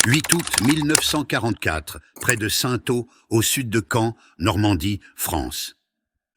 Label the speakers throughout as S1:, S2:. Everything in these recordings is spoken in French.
S1: 8 août 1944, près de Saint-Au, au sud de Caen, Normandie, France.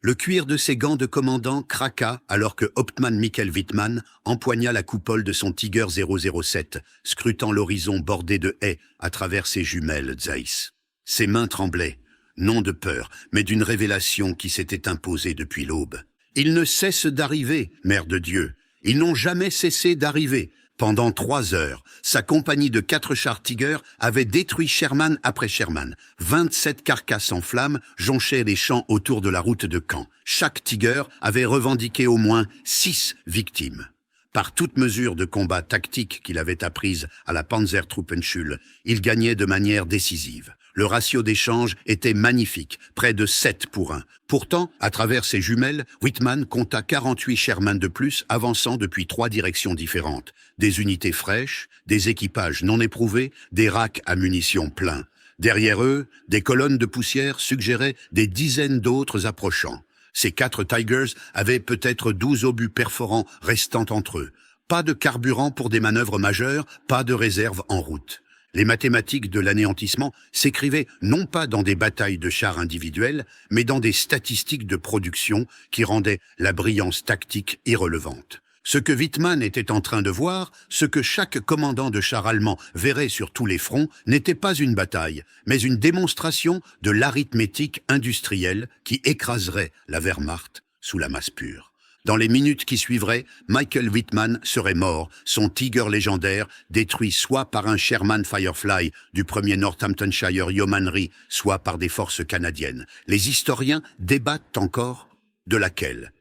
S1: Le cuir de ses gants de commandant craqua alors que Hauptmann Michael Wittmann empoigna la coupole de son Tiger 007, scrutant l'horizon bordé de haies à travers ses jumelles Zeiss. Ses mains tremblaient, non de peur, mais d'une révélation qui s'était imposée depuis l'aube. Ils ne cessent d'arriver, Mère de Dieu. Ils n'ont jamais cessé d'arriver. Pendant 3 heures, sa compagnie de 4 chars Tiger avait détruit Sherman après Sherman. 27 carcasses en flammes jonchaient les champs autour de la route de Caen. Chaque Tiger avait revendiqué au moins 6 victimes. Par toute mesure de combat tactique qu'il avait apprise à la Panzertruppenschule, il gagnait de manière décisive. Le ratio d'échange était magnifique, près de 7 pour 1. Pourtant, à travers ses jumelles, Wittmann compta 48 Sherman de plus avançant depuis 3 directions différentes. Des unités fraîches, des équipages non éprouvés, des racks à munitions pleins. Derrière eux, des colonnes de poussière suggéraient des dizaines d'autres approchant. Ces 4 Tigers avaient peut-être 12 obus perforants restant entre eux. Pas de carburant pour des manœuvres majeures, pas de réserve en route. Les mathématiques de l'anéantissement s'écrivaient non pas dans des batailles de chars individuels, mais dans des statistiques de production qui rendaient la brillance tactique irrelevante. Ce que Wittmann était en train de voir, ce que chaque commandant de char allemand verrait sur tous les fronts, n'était pas une bataille, mais une démonstration de l'arithmétique industrielle qui écraserait la Wehrmacht sous la masse pure. Dans les minutes qui suivraient, Michael Wittmann serait mort, son Tiger légendaire détruit soit par un Sherman Firefly du 1er Northamptonshire Yeomanry, soit par des forces canadiennes. Les historiens débattent encore de laquelle.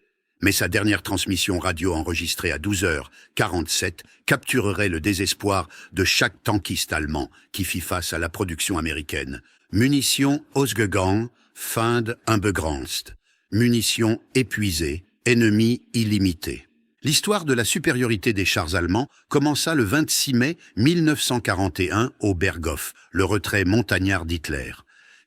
S1: Mais sa dernière transmission radio enregistrée à 12h47 capturerait le désespoir de chaque tankiste allemand qui fit face à la production américaine. Munitions ausgegangen, Feind unbegrenzt. Munitions épuisées, ennemi illimité. L'histoire de la supériorité des chars allemands commença le 26 mai 1941 au Berghof, le retrait montagnard d'Hitler.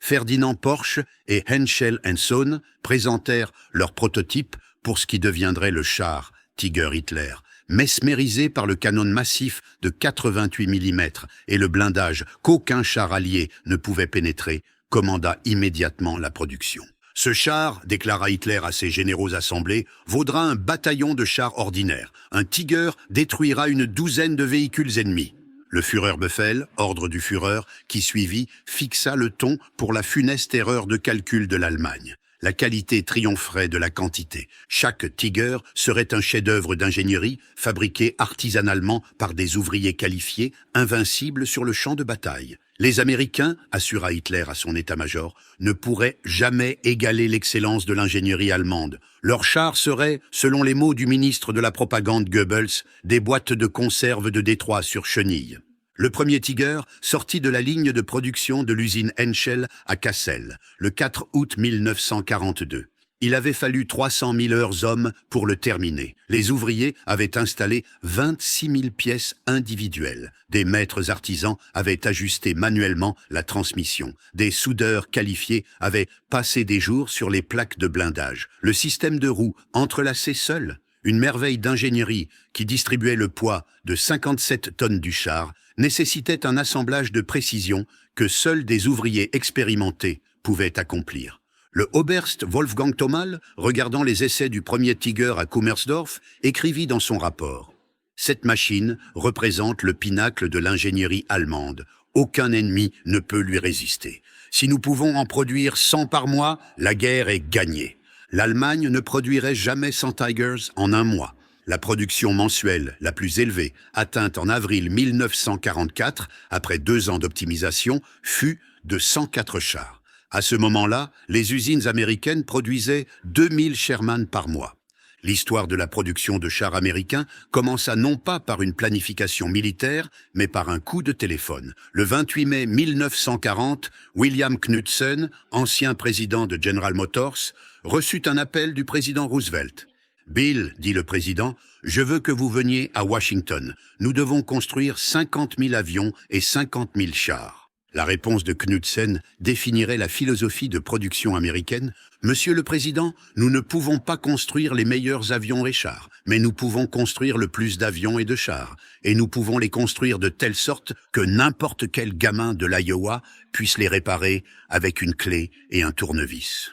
S1: Ferdinand Porsche et Henschel & Sohn présentèrent leur prototype pour ce qui deviendrait le char Tiger Hitler, mesmérisé par le canon massif de 88 mm et le blindage qu'aucun char allié ne pouvait pénétrer, commanda immédiatement la production. Ce char, déclara Hitler à ses généraux assemblés, vaudra un bataillon de chars ordinaires. Un Tiger détruira une 12aine de véhicules ennemis. Le Führerbefehl, ordre du Führer, qui suivit, fixa le ton pour la funeste erreur de calcul de l'Allemagne. La qualité triompherait de la quantité. Chaque Tiger serait un chef-d'œuvre d'ingénierie fabriqué artisanalement par des ouvriers qualifiés, invincibles sur le champ de bataille. Les Américains, assura Hitler à son état-major, ne pourraient jamais égaler l'excellence de l'ingénierie allemande. Leurs chars seraient, selon les mots du ministre de la propagande Goebbels, des boîtes de conserve de Détroit sur chenilles. Le premier Tiger sortit de la ligne de production de l'usine Henschel à Cassel, le 4 août 1942. Il avait fallu 300 000 heures hommes pour le terminer. Les ouvriers avaient installé 26 000 pièces individuelles. Des maîtres artisans avaient ajusté manuellement la transmission. Des soudeurs qualifiés avaient passé des jours sur les plaques de blindage. Le système de roues entrelacé seul, une merveille d'ingénierie qui distribuait le poids de 57 tonnes du char, nécessitait un assemblage de précision que seuls des ouvriers expérimentés pouvaient accomplir. Le Oberst Wolfgang Thaumal, regardant les essais du premier Tiger à Kummersdorf, écrivit dans son rapport « Cette machine représente le pinacle de l'ingénierie allemande. Aucun ennemi ne peut lui résister. Si nous pouvons en produire 100 par mois, la guerre est gagnée. L'Allemagne ne produirait jamais 100 Tigers en un mois. La production mensuelle la plus élevée, atteinte en avril 1944, après 2 ans d'optimisation, fut de 104 chars. À ce moment-là, les usines américaines produisaient 2000 Sherman par mois. L'histoire de la production de chars américains commença non pas par une planification militaire, mais par un coup de téléphone. Le 28 mai 1940, William Knudsen, ancien président de General Motors, reçut un appel du président Roosevelt. « Bill, dit le président, je veux que vous veniez à Washington. Nous devons construire 50 000 avions et 50 000 chars. » La réponse de Knudsen définirait la philosophie de production américaine. Monsieur le Président, nous ne pouvons pas construire les meilleurs avions et chars, mais nous pouvons construire le plus d'avions et de chars, et nous pouvons les construire de telle sorte que n'importe quel gamin de l'Iowa puisse les réparer avec une clé et un tournevis.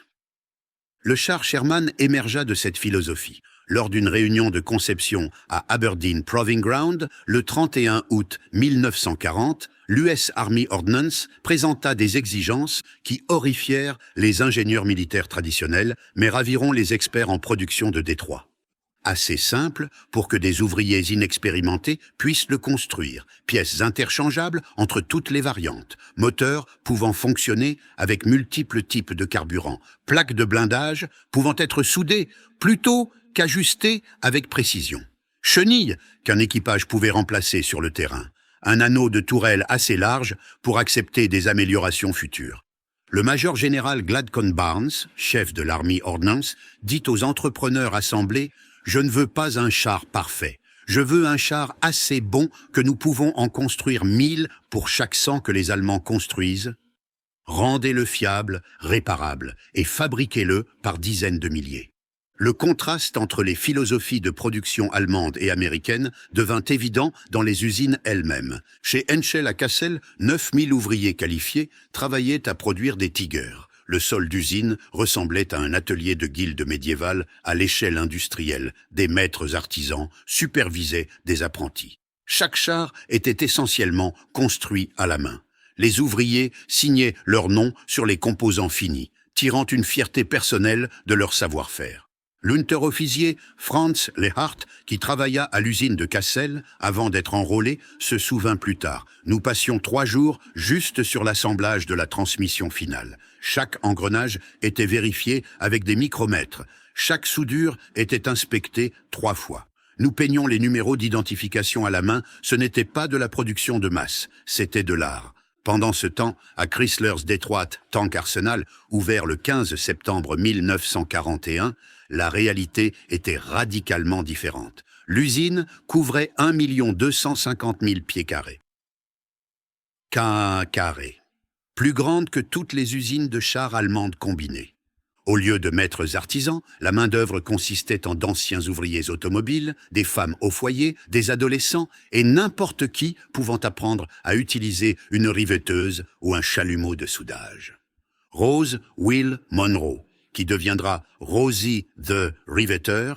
S1: Le char Sherman émergea de cette philosophie. Lors d'une réunion de conception à Aberdeen Proving Ground, le 31 août 1940, l'US Army Ordnance présenta des exigences qui horrifièrent les ingénieurs militaires traditionnels, mais raviront les experts en production de Détroit. Assez simple pour que des ouvriers inexpérimentés puissent le construire, pièces interchangeables entre toutes les variantes, moteurs pouvant fonctionner avec multiples types de carburant, plaques de blindage pouvant être soudées plutôt qu'ajustées avec précision, chenilles qu'un équipage pouvait remplacer sur le terrain, un anneau de tourelle assez large pour accepter des améliorations futures. Le major général Gladcon Barnes, chef de l'Army Ordnance, dit aux entrepreneurs assemblés: « Je ne veux pas un char parfait. Je veux un char assez bon que nous pouvons en construire 1000 pour chaque 100 que les Allemands construisent. Rendez-le fiable, réparable et fabriquez-le par dizaines de milliers. » Le contraste entre les philosophies de production allemande et américaine devint évident dans les usines elles-mêmes. Chez Henschel à Kassel, 9000 ouvriers qualifiés travaillaient à produire des Tigers. Le sol d'usine ressemblait à un atelier de guilde médiévale à l'échelle industrielle. Des maîtres artisans supervisaient des apprentis. Chaque char était essentiellement construit à la main. Les ouvriers signaient leur nom sur les composants finis, tirant une fierté personnelle de leur savoir-faire. L'unterofficier Franz Lehart, qui travailla à l'usine de Kassel avant d'être enrôlé, se souvint plus tard. Nous passions 3 jours juste sur l'assemblage de la transmission finale. Chaque engrenage était vérifié avec des micromètres. Chaque soudure était inspectée 3 fois. Nous peignions les numéros d'identification à la main. Ce n'était pas de la production de masse, c'était de l'art. Pendant ce temps, à Chrysler's Detroit Tank Arsenal, ouvert le 15 septembre 1941, la réalité était radicalement différente. L'usine couvrait 1 250 000 pieds carrés. Carré. Plus grande que toutes les usines de chars allemandes combinées. Au lieu de maîtres artisans, la main-d'œuvre consistait en d'anciens ouvriers automobiles, des femmes au foyer, des adolescents et n'importe qui pouvant apprendre à utiliser une riveteuse ou un chalumeau de soudage. Rose Will Monroe, qui deviendra Rosie the Riveter,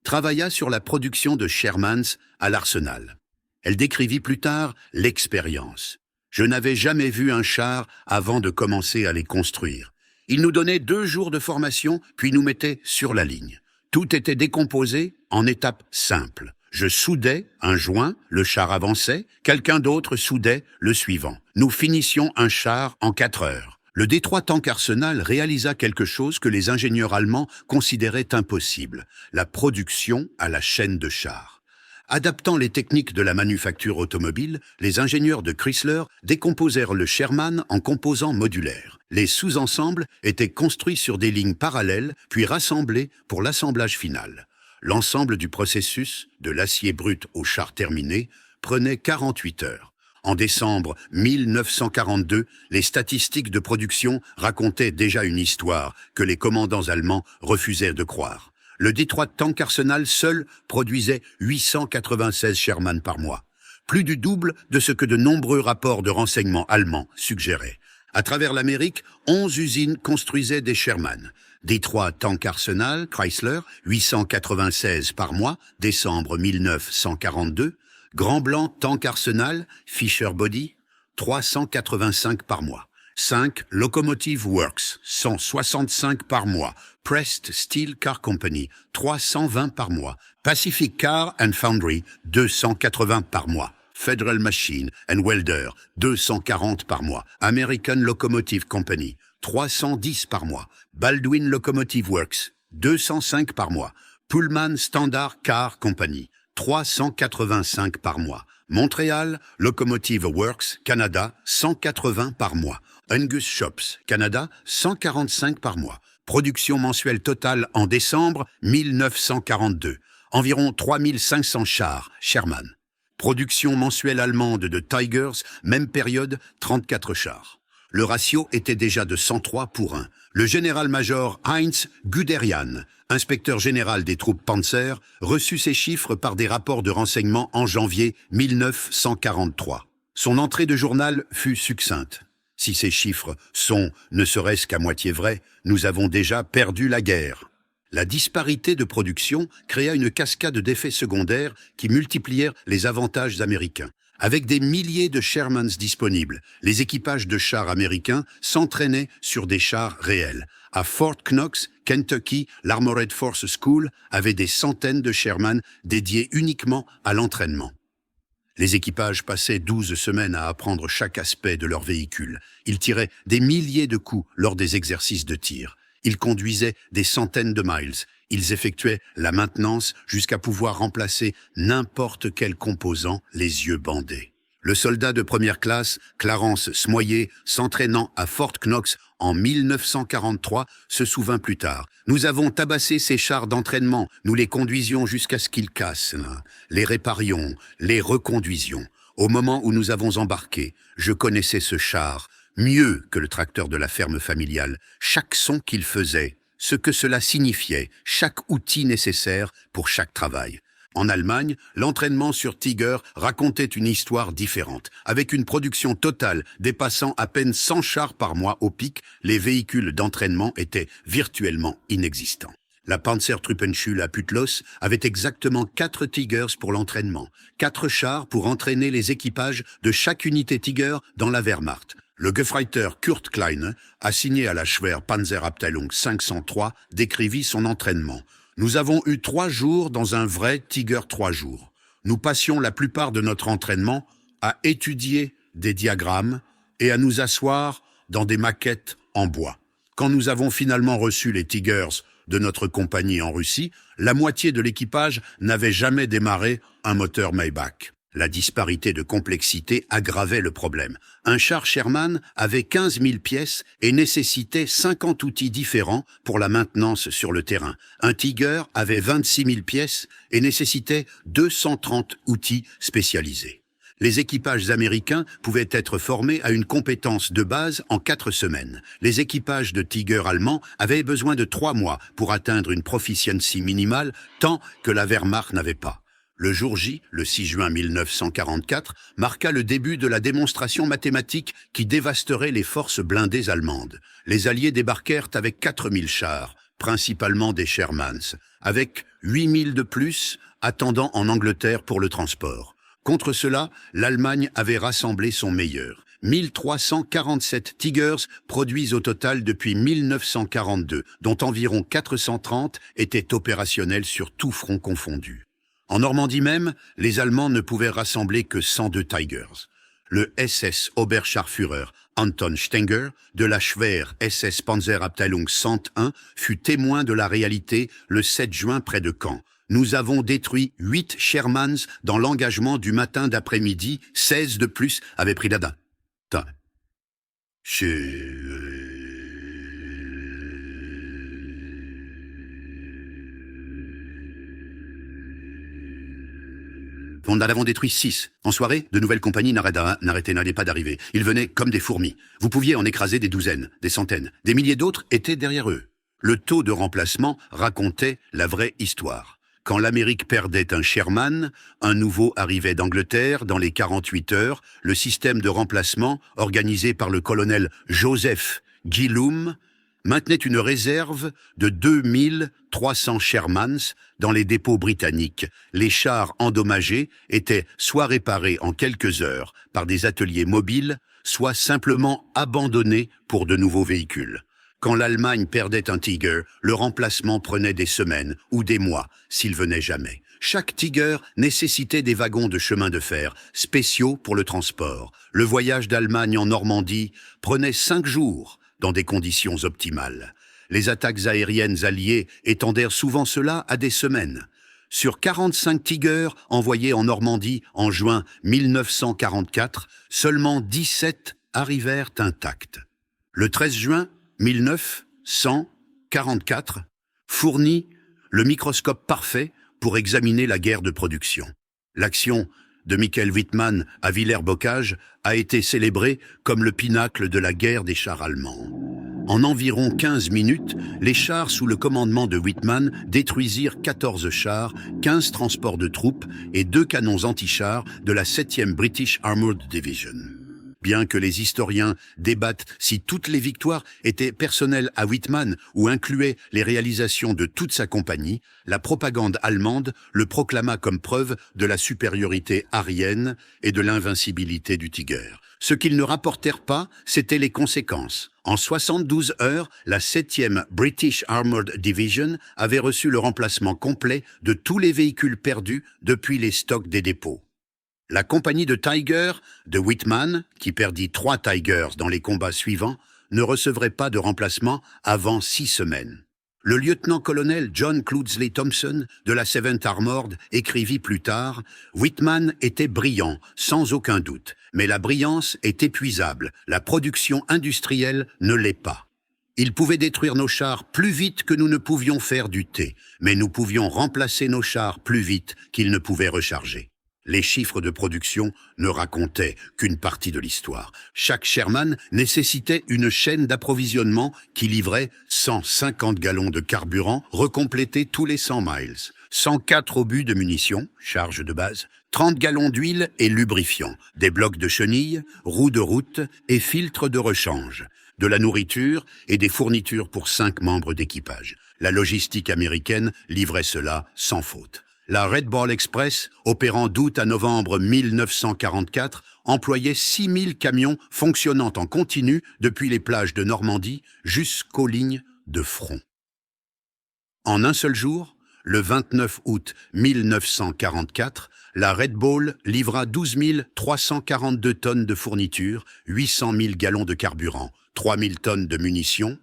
S1: travailla sur la production de Shermans à l'Arsenal. Elle décrivit plus tard l'expérience. « Je n'avais jamais vu un char avant de commencer à les construire. Il nous donnait 2 jours de formation, puis nous mettait sur la ligne. Tout était décomposé en étapes simples. Je soudais un joint, le char avançait, quelqu'un d'autre soudait le suivant. Nous finissions un char en 4 heures. Le Detroit Tank Arsenal réalisa quelque chose que les ingénieurs allemands considéraient impossible, la production à la chaîne de chars. Adaptant les techniques de la manufacture automobile, les ingénieurs de Chrysler décomposèrent le Sherman en composants modulaires. Les sous-ensembles étaient construits sur des lignes parallèles, puis rassemblés pour l'assemblage final. L'ensemble du processus, de l'acier brut au char terminé, prenait 48 heures. En décembre 1942, les statistiques de production racontaient déjà une histoire que les commandants allemands refusaient de croire. Le Detroit Tank Arsenal seul produisait 896 Sherman par mois, plus du double de ce que de nombreux rapports de renseignement allemands suggéraient. À travers l'Amérique, 11 usines construisaient des Sherman. Detroit Tank Arsenal, Chrysler, 896 par mois, décembre 1942. Grand Blanc Tank Arsenal, Fisher Body, 385 par mois. 5 Locomotive Works, 165 par mois. Prest Steel Car Company, 320 par mois. Pacific Car and Foundry, 280 par mois. Federal Machine and Welder, 240 par mois. American Locomotive Company, 310 par mois. Baldwin Locomotive Works, 205 par mois. Pullman Standard Car Company, 385 par mois. Montréal, Locomotive Works, Canada, 180 par mois. Angus Shops, Canada, 145 par mois. Production mensuelle totale en décembre 1942. Environ 3500 chars Sherman. Production mensuelle allemande de Tigers, même période, 34 chars. Le ratio était déjà de 103 pour 1. Le général-major Heinz Guderian, inspecteur général des troupes Panzer, reçut ces chiffres par des rapports de renseignement en janvier 1943. Son entrée de journal fut succincte. Si ces chiffres sont, ne serait-ce qu'à moitié vrais, nous avons déjà perdu la guerre. La disparité de production créa une cascade d'effets secondaires qui multiplièrent les avantages américains. Avec des milliers de Shermans disponibles, les équipages de chars américains s'entraînaient sur des chars réels. À Fort Knox, Kentucky, l'Armored Force School avait des centaines de Sherman dédiés uniquement à l'entraînement. Les équipages passaient 12 semaines à apprendre chaque aspect de leur véhicule. Ils tiraient des milliers de coups lors des exercices de tir. Ils conduisaient des centaines de miles. Ils effectuaient la maintenance jusqu'à pouvoir remplacer n'importe quel composant les yeux bandés. Le soldat de première classe, Clarence Smoyer, s'entraînant à Fort Knox en 1943, se souvint plus tard. « Nous avons tabassé ces chars d'entraînement, nous les conduisions jusqu'à ce qu'ils cassent, les réparions, les reconduisions. Au moment où nous avons embarqué, je connaissais ce char mieux que le tracteur de la ferme familiale. Chaque son qu'il faisait, ce que cela signifiait, chaque outil nécessaire pour chaque travail. » En Allemagne, l'entraînement sur Tiger racontait une histoire différente. Avec une production totale dépassant à peine 100 chars par mois au pic, les véhicules d'entraînement étaient virtuellement inexistants. La Panzertruppenschule à Putlos avait exactement 4 Tigers pour l'entraînement, 4 chars pour entraîner les équipages de chaque unité Tiger dans la Wehrmacht. Le Gefreiter Kurt Kleine, assigné à la Schwer Panzerabteilung 503, décrivit son entraînement. « Nous avons eu 3 jours dans un vrai Tiger 3 jours. Nous passions la plupart de notre entraînement à étudier des diagrammes et à nous asseoir dans des maquettes en bois. Quand nous avons finalement reçu les Tigers de notre compagnie en Russie, la moitié de l'équipage n'avait jamais démarré un moteur Maybach. » La disparité de complexité aggravait le problème. Un char Sherman avait 15 000 pièces et nécessitait 50 outils différents pour la maintenance sur le terrain. Un Tiger avait 26 000 pièces et nécessitait 230 outils spécialisés. Les équipages américains pouvaient être formés à une compétence de base en 4 semaines. Les équipages de Tiger allemands avaient besoin de 3 mois pour atteindre une proficiency minimale, tant que la Wehrmacht n'avait pas. Le jour J, le 6 juin 1944, marqua le début de la démonstration mathématique qui dévasterait les forces blindées allemandes. Les Alliés débarquèrent avec 4000 chars, principalement des Shermans, avec 8000 de plus attendant en Angleterre pour le transport. Contre cela, l'Allemagne avait rassemblé son meilleur. 1347 Tigers produits au total depuis 1942, dont environ 430 étaient opérationnels sur tout front confondu. En Normandie même, les Allemands ne pouvaient rassembler que 102 Tigers. Le SS Oberscharführer Anton Stenger de la Schwer SS Panzerabteilung 101 fut témoin de la réalité le 7 juin près de Caen. Nous avons détruit 8 Shermans dans l'engagement du matin d'après-midi, 16 de plus avaient pris la date. On en avons détruit 6. En soirée, de nouvelles compagnies n'arrêtaient pas d'arriver. Ils venaient comme des fourmis. Vous pouviez en écraser des douzaines, des centaines. Des milliers d'autres étaient derrière eux. Le taux de remplacement racontait la vraie histoire. Quand l'Amérique perdait un Sherman, un nouveau arrivait d'Angleterre dans les 48 heures. Le système de remplacement, organisé par le colonel Joseph Gillum, maintenait une réserve de 2300 Shermans dans les dépôts britanniques. Les chars endommagés étaient soit réparés en quelques heures par des ateliers mobiles, soit simplement abandonnés pour de nouveaux véhicules. Quand l'Allemagne perdait un Tiger, le remplacement prenait des semaines ou des mois s'il venait jamais. Chaque Tiger nécessitait des wagons de chemin de fer spéciaux pour le transport. Le voyage d'Allemagne en Normandie prenait 5 jours dans des conditions optimales. Les attaques aériennes alliées étendèrent souvent cela à des semaines. Sur 45 Tigers envoyés en Normandie en juin 1944, seulement 17 arrivèrent intacts. Le 13 juin 1944 fournit le microscope parfait pour examiner la guerre de production. L'action de Michael Wittmann à Villers-Bocage a été célébré comme le pinacle de la guerre des chars allemands. En environ 15 minutes, les chars sous le commandement de Wittmann détruisirent 14 chars, 15 transports de troupes et 2 canons anti-chars de la 7e British Armored Division. Bien que les historiens débattent si toutes les victoires étaient personnelles à Wittmann ou incluaient les réalisations de toute sa compagnie, la propagande allemande le proclama comme preuve de la supériorité aérienne et de l'invincibilité du Tiger. Ce qu'ils ne rapportèrent pas, c'étaient les conséquences. En 72 heures, la 7e British Armored Division avait reçu le remplacement complet de tous les véhicules perdus depuis les stocks des dépôts. La compagnie de Tiger de Wittmann, qui perdit 3 Tigers dans les combats suivants, ne recevrait pas de remplacement avant 6 semaines. Le lieutenant-colonel John Cloudsley Thompson de la 7th Armored écrivit plus tard « Wittmann était brillant, sans aucun doute, mais la brillance est épuisable, la production industrielle ne l'est pas. Il pouvait détruire nos chars plus vite que nous ne pouvions faire du thé, mais nous pouvions remplacer nos chars plus vite qu'ils ne pouvaient recharger. » Les chiffres de production ne racontaient qu'une partie de l'histoire. Chaque Sherman nécessitait une chaîne d'approvisionnement qui livrait 150 gallons de carburant recomplétés tous les 100 miles, 104 obus de munitions, charge de base, 30 gallons d'huile et lubrifiant, des blocs de chenilles, roues de route et filtres de rechange, de la nourriture et des fournitures pour 5 membres d'équipage. La logistique américaine livrait cela sans faute. La Red Ball Express, opérant d'août à novembre 1944, employait 6000 camions fonctionnant en continu depuis les plages de Normandie jusqu'aux lignes de front. En un seul jour, le 29 août 1944, la Red Ball livra 12 342 tonnes de fournitures, 800 000 gallons de carburant, 3 000 tonnes de munitions,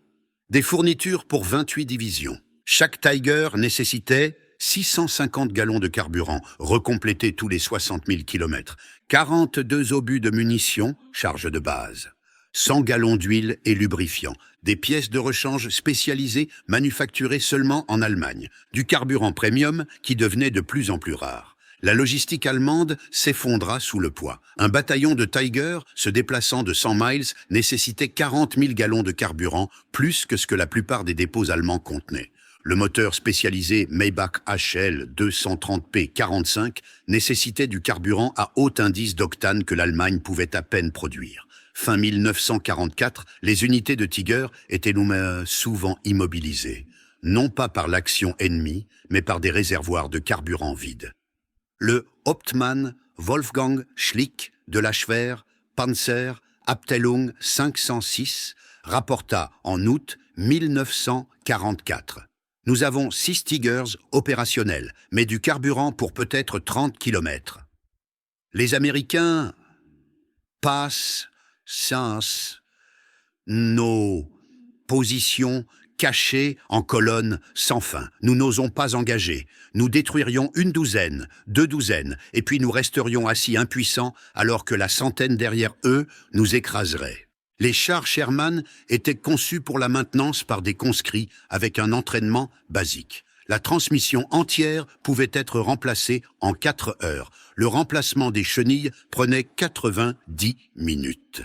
S1: des fournitures pour 28 divisions. Chaque Tiger nécessitait 650 gallons de carburant, recomplétés tous les 60 000 km, 42 obus de munitions, charge de base, 100 gallons d'huile et lubrifiant, des pièces de rechange spécialisées manufacturées seulement en Allemagne, du carburant premium qui devenait de plus en plus rare. La logistique allemande s'effondra sous le poids. Un bataillon de Tiger, se déplaçant de 100 miles, nécessitait 40 000 gallons de carburant, plus que ce que la plupart des dépôts allemands contenaient. Le moteur spécialisé Maybach HL 230P45 nécessitait du carburant à haut indice d'octane que l'Allemagne pouvait à peine produire. Fin 1944, les unités de Tiger étaient souvent immobilisées, non pas par l'action ennemie, mais par des réservoirs de carburant vides. Le Hauptmann Wolfgang Schlick de la Schwer Panzer Abteilung 506 rapporta en août 1944. Nous avons 6 Tigers opérationnels, mais du carburant pour peut-être 30 km. Les Américains passent sans nos positions cachées en colonnes sans fin. Nous n'osons pas engager. Nous détruirions 1 douzaine, 2 douzaines, et puis nous resterions assis impuissants alors que la centaine derrière eux nous écraserait. Les chars Sherman étaient conçus pour la maintenance par des conscrits avec un entraînement basique. La transmission entière pouvait être remplacée en 4 heures. Le remplacement des chenilles prenait 90 minutes.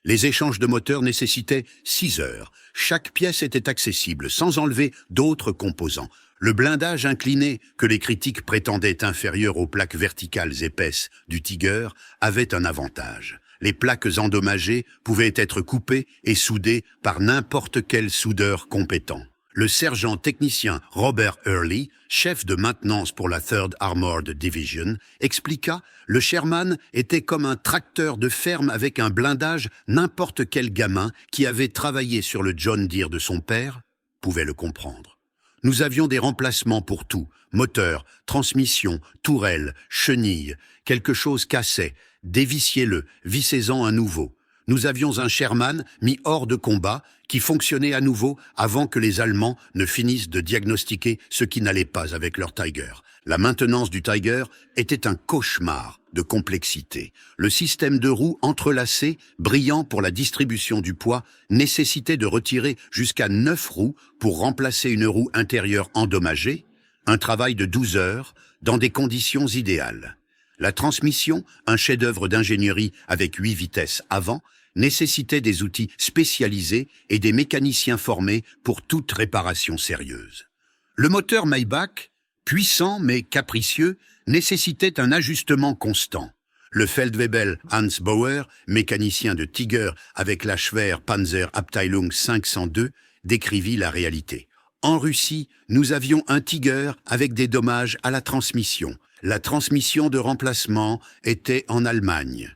S1: Les échanges de moteurs nécessitaient 6 heures. Chaque pièce était accessible sans enlever d'autres composants. Le blindage incliné, que les critiques prétendaient inférieur aux plaques verticales épaisses du Tiger, avait un avantage. Les plaques endommagées pouvaient être coupées et soudées par n'importe quel soudeur compétent. Le sergent technicien Robert Early, chef de maintenance pour la 3rd Armored Division, expliqua « Le Sherman était comme un tracteur de ferme avec un blindage, n'importe quel gamin qui avait travaillé sur le John Deere de son père pouvait le comprendre. Nous avions des remplacements pour tout, moteur, transmission, tourelle, chenille, quelque chose cassait. Dévissiez-le, vissez-en un nouveau. Nous avions un Sherman mis hors de combat qui fonctionnait à nouveau avant que les Allemands ne finissent de diagnostiquer ce qui n'allait pas avec leur Tiger. La maintenance du Tiger était un cauchemar de complexité. Le système de roues entrelacées, brillant pour la distribution du poids, nécessitait de retirer jusqu'à 9 roues pour remplacer une roue intérieure endommagée, un travail de 12 heures dans des conditions idéales. La transmission, un chef-d'œuvre d'ingénierie avec 8 vitesses avant, nécessitait des outils spécialisés et des mécaniciens formés pour toute réparation sérieuse. Le moteur Maybach, puissant mais capricieux, nécessitait un ajustement constant. Le Feldwebel Hans Bauer, mécanicien de Tiger avec la Schwer Panzer Abteilung 502, décrivit la réalité. En Russie, nous avions un Tiger avec des dommages à la transmission. La transmission de remplacement était en Allemagne.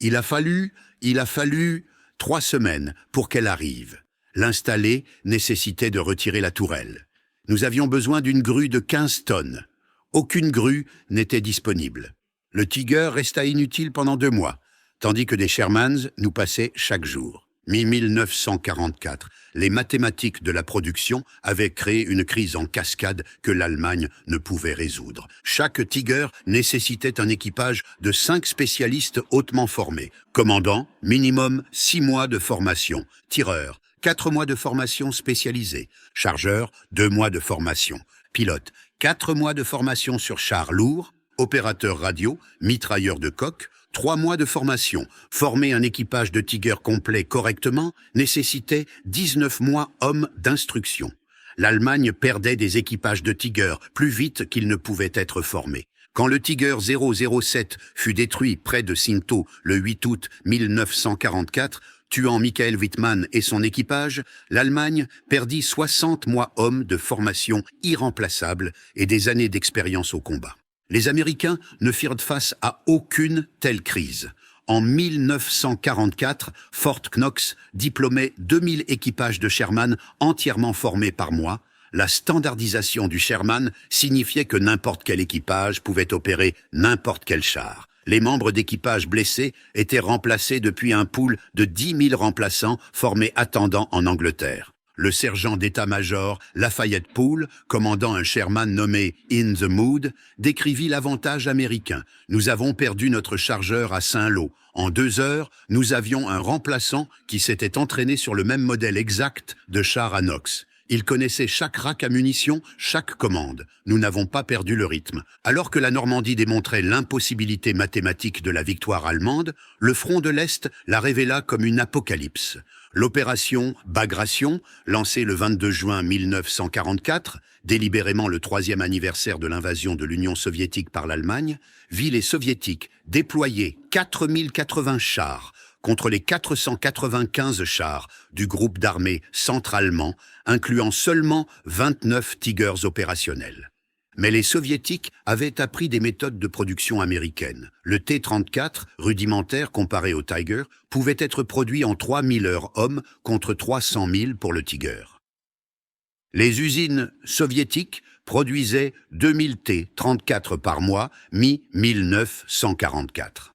S1: Il a fallu 3 semaines pour qu'elle arrive. L'installer nécessitait de retirer la tourelle. Nous avions besoin d'une grue de 15 tonnes. Aucune grue n'était disponible. Le Tiger resta inutile pendant 2 mois, tandis que des Shermans nous passaient chaque jour. Mi-1944, les mathématiques de la production avaient créé une crise en cascade que l'Allemagne ne pouvait résoudre. Chaque Tiger nécessitait un équipage de 5 spécialistes hautement formés. Commandant, minimum 6 mois de formation. Tireur, 4 mois de formation spécialisée. Chargeur, 2 mois de formation. Pilote, 4 mois de formation sur char lourd. Opérateur radio, mitrailleur de coque, 3 mois de formation. Former un équipage de Tiger complet correctement nécessitait 19 mois hommes d'instruction. L'Allemagne perdait des équipages de Tiger plus vite qu'ils ne pouvaient être formés. Quand le Tiger 007 fut détruit près de Sinto le 8 août 1944, tuant Michael Wittmann et son équipage, l'Allemagne perdit 60 mois hommes de formation irremplaçable et des années d'expérience au combat. Les Américains ne firent face à aucune telle crise. En 1944, Fort Knox diplômait 2000 équipages de Sherman entièrement formés par mois. La standardisation du Sherman signifiait que n'importe quel équipage pouvait opérer n'importe quel char. Les membres d'équipage blessés étaient remplacés depuis un pool de 10 000 remplaçants formés attendant en Angleterre. Le sergent d'état-major Lafayette Poole, commandant un Sherman nommé In the Mood, décrivit l'avantage américain. Nous avons perdu notre chargeur à Saint-Lô. En 2 heures, nous avions un remplaçant qui s'était entraîné sur le même modèle exact de char à Knox. Il connaissait chaque rack à munitions, chaque commande. Nous n'avons pas perdu le rythme. Alors que la Normandie démontrait l'impossibilité mathématique de la victoire allemande, le front de l'Est la révéla comme une apocalypse. L'opération Bagration, lancée le 22 juin 1944, délibérément le 3e anniversaire de l'invasion de l'Union soviétique par l'Allemagne, vit les Soviétiques déployer 4080 chars contre les 495 chars du groupe d'armée centre-allemand, incluant seulement 29 Tigers opérationnels. Mais les Soviétiques avaient appris des méthodes de production américaines. Le T-34, rudimentaire comparé au Tiger, pouvait être produit en 3000 heures hommes contre 300 000 pour le Tiger. Les usines soviétiques produisaient 2000 T-34 par mois, mi-1944.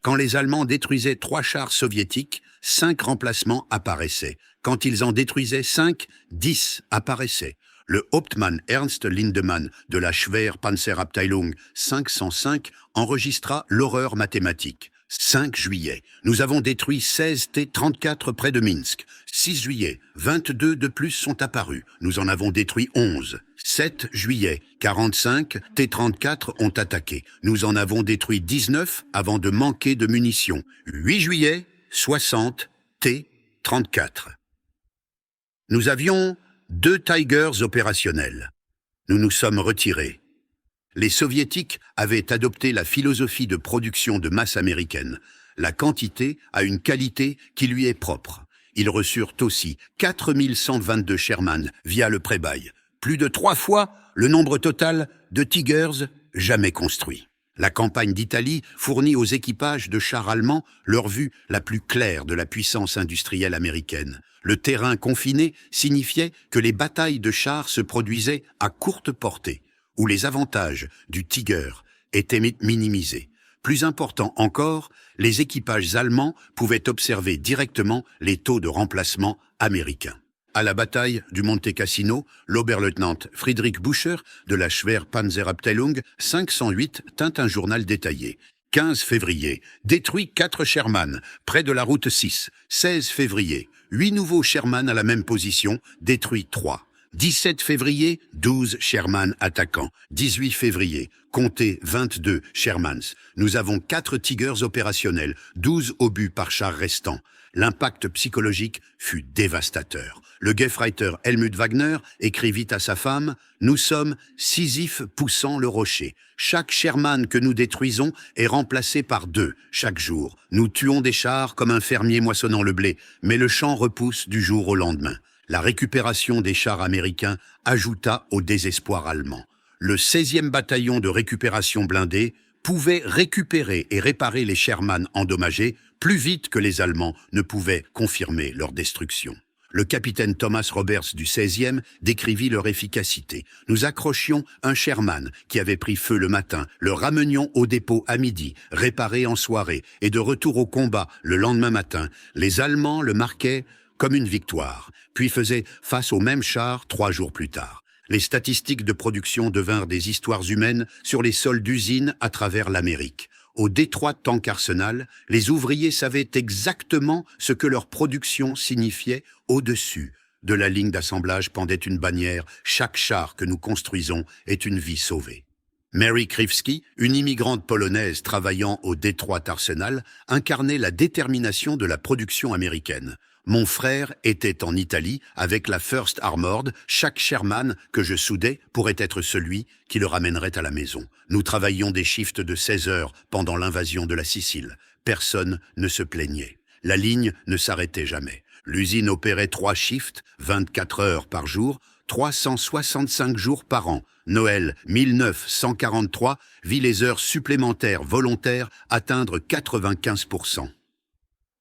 S1: Quand les Allemands détruisaient 3 chars soviétiques, 5 remplacements apparaissaient. Quand ils en détruisaient 5, 10 apparaissaient. Le Hauptmann Ernst Lindemann de la Schwer Panzer Abteilung 505 enregistra l'horreur mathématique. 5 juillet, nous avons détruit 16 T-34 près de Minsk. 6 juillet, 22 de plus sont apparus. Nous en avons détruit 11. 7 juillet, 45 T-34 ont attaqué. Nous en avons détruit 19 avant de manquer de munitions. 8 juillet, 60 T-34. Nous avions 2 Tigers opérationnels. Nous nous sommes retirés. Les Soviétiques avaient adopté la philosophie de production de masse américaine. La quantité a une qualité qui lui est propre. Ils reçurent aussi 4122 Sherman via le pré-bail, plus de 3 fois le nombre total de Tigers jamais construits. La campagne d'Italie fournit aux équipages de chars allemands leur vue la plus claire de la puissance industrielle américaine. Le terrain confiné signifiait que les batailles de chars se produisaient à courte portée, où les avantages du Tiger étaient minimisés. Plus important encore, les équipages allemands pouvaient observer directement les taux de remplacement américains. À la bataille du Monte Cassino, l'Oberleutnant Friedrich Bucher de la Schwer Panzer Abteilung 508 tint un journal détaillé. 15 février, détruit 4 Sherman, près de la route 6. 16 février, 8 nouveaux Sherman à la même position, détruit 3. 17 février, 12 Sherman attaquants. 18 février, comptez 22 Shermans. Nous avons 4 Tigers opérationnels, 12 obus par char restant. L'impact psychologique fut dévastateur. Le Gefreiter Helmut Wagner écrivit à sa femme « Nous sommes Sisyphe poussant le rocher. Chaque Sherman que nous détruisons est remplacé par 2 chaque jour. Nous tuons des chars comme un fermier moissonnant le blé, mais le champ repousse du jour au lendemain. » La récupération des chars américains ajouta au désespoir allemand. Le 16e bataillon de récupération blindée pouvait récupérer et réparer les Sherman endommagés plus vite que les Allemands ne pouvaient confirmer leur destruction. Le capitaine Thomas Roberts du 16e décrivit leur efficacité. Nous accrochions un Sherman qui avait pris feu le matin, le ramenions au dépôt à midi, réparé en soirée, et de retour au combat le lendemain matin. Les Allemands le marquaient comme une victoire, puis faisaient face au même char 3 jours plus tard. Les statistiques de production devinrent des histoires humaines sur les sols d'usines à travers l'Amérique. Au Detroit Tank Arsenal, les ouvriers savaient exactement ce que leur production signifiait. Au-dessus de la ligne d'assemblage pendait une bannière « Chaque char que nous construisons est une vie sauvée ». Mary Krivski, une immigrante polonaise travaillant au Detroit Arsenal, incarnait la détermination de la production américaine. Mon frère était en Italie avec la First Armored. Chaque Sherman que je soudais pourrait être celui qui le ramènerait à la maison. Nous travaillions des shifts de 16 heures pendant l'invasion de la Sicile. Personne ne se plaignait. La ligne ne s'arrêtait jamais. L'usine opérait 3 shifts, 24 heures par jour, 365 jours par an. Noël 1943 vit les heures supplémentaires volontaires atteindre 95%.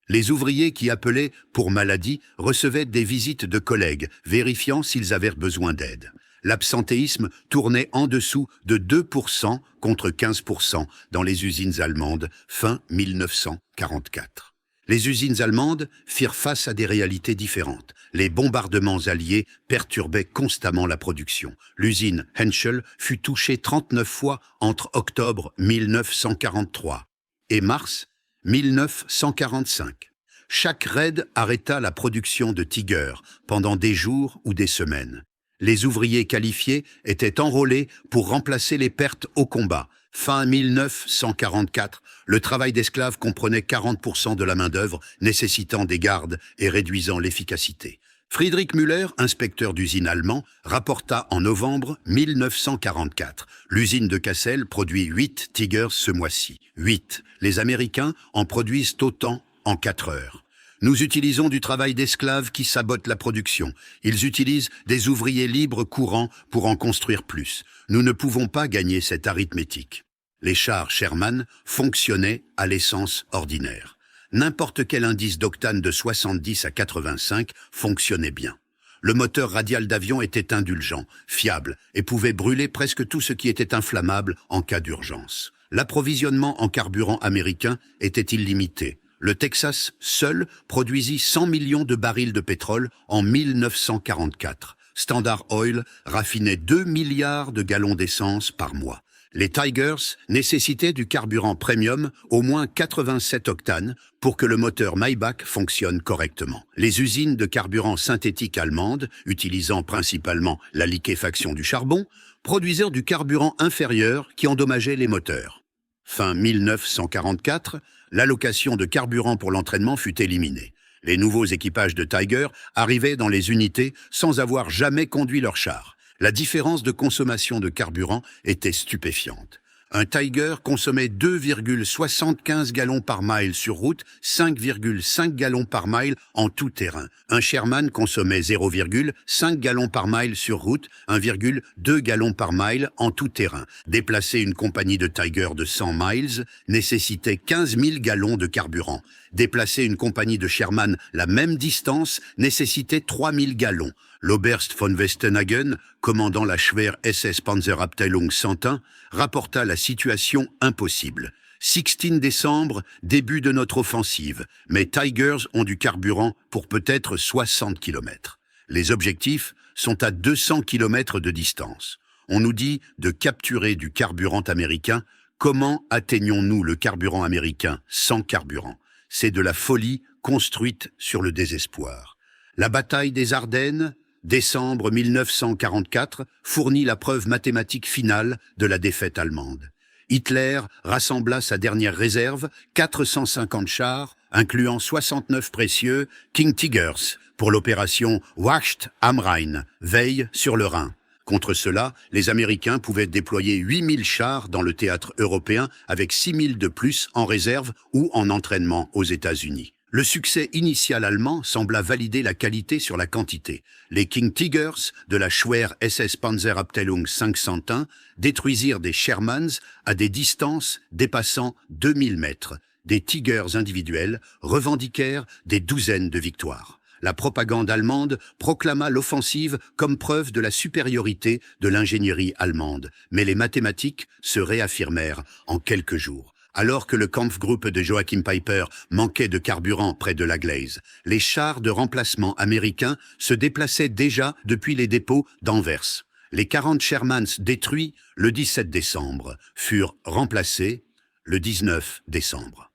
S1: Les ouvriers qui appelaient pour maladie recevaient des visites de collègues, vérifiant s'ils avaient besoin d'aide. L'absentéisme tournait en dessous de 2% contre 15% dans les usines allemandes, fin 1944. Les usines allemandes firent face à des réalités différentes. Les bombardements alliés perturbaient constamment la production. L'usine Henschel fut touchée 39 fois entre octobre 1943 et mars 1945. Chaque raid arrêta la production de Tiger pendant des jours ou des semaines. Les ouvriers qualifiés étaient enrôlés pour remplacer les pertes au combat. Fin 1944, le travail d'esclaves comprenait 40% de la main-d'œuvre, nécessitant des gardes et réduisant l'efficacité. Friedrich Müller, inspecteur d'usine allemand, rapporta en novembre 1944. L'usine de Cassel produit 8 Tigers ce mois-ci. 8. Les Américains en produisent autant en 4 heures. Nous utilisons du travail d'esclaves qui sabote la production. Ils utilisent des ouvriers libres courants pour en construire plus. Nous ne pouvons pas gagner cette arithmétique. Les chars Sherman fonctionnaient à l'essence ordinaire. N'importe quel indice d'octane de 70 à 85 fonctionnait bien. Le moteur radial d'avion était indulgent, fiable et pouvait brûler presque tout ce qui était inflammable en cas d'urgence. L'approvisionnement en carburant américain était illimité. Le Texas seul produisit 100 millions de barils de pétrole en 1944. Standard Oil raffinait 2 milliards de gallons d'essence par mois. Les Tigers nécessitaient du carburant premium, au moins 87 octanes, pour que le moteur Maybach fonctionne correctement. Les usines de carburant synthétique allemandes, utilisant principalement la liquéfaction du charbon, produisaient du carburant inférieur qui endommageait les moteurs. Fin 1944, l'allocation de carburant pour l'entraînement fut éliminée. Les nouveaux équipages de Tiger arrivaient dans les unités sans avoir jamais conduit leur char. La différence de consommation de carburant était stupéfiante. Un Tiger consommait 2,75 gallons par mile sur route, 5,5 gallons par mile en tout terrain. Un Sherman consommait 0,5 gallons par mile sur route, 1,2 gallons par mile en tout terrain. Déplacer une compagnie de Tiger de 100 miles nécessitait 15 000 gallons de carburant. Déplacer une compagnie de Sherman la même distance nécessitait 3 000 gallons. L'Oberst von Westenhagen, commandant la Schwer SS Panzerabteilung 101, rapporta la situation impossible. 16 décembre, début de notre offensive, mais Tigers ont du carburant pour peut-être 60 km. Les objectifs sont à 200 km de distance. On nous dit de capturer du carburant américain. Comment atteignons-nous le carburant américain sans carburant? C'est de la folie construite sur le désespoir. La bataille des Ardennes décembre 1944, fournit la preuve mathématique finale de la défaite allemande. Hitler rassembla sa dernière réserve, 450 chars, incluant 69 précieux King Tigers, pour l'opération Wacht am Rhein, veille sur le Rhin. Contre cela, les Américains pouvaient déployer 8000 chars dans le théâtre européen avec 6000 de plus en réserve ou en entraînement aux États-Unis. Le succès initial allemand sembla valider la qualité sur la quantité. Les King Tigers de la Schwer SS Panzerabteilung 501 détruisirent des Shermans à des distances dépassant 2000 mètres. Des Tigers individuels revendiquèrent des douzaines de victoires. La propagande allemande proclama l'offensive comme preuve de la supériorité de l'ingénierie allemande, mais les mathématiques se réaffirmèrent en quelques jours. Alors que le Kampfgruppe de Joachim Peiper manquait de carburant près de la Gleize, les chars de remplacement américains se déplaçaient déjà depuis les dépôts d'Anvers. Les 40 Shermans détruits le 17 décembre furent remplacés le 19 décembre.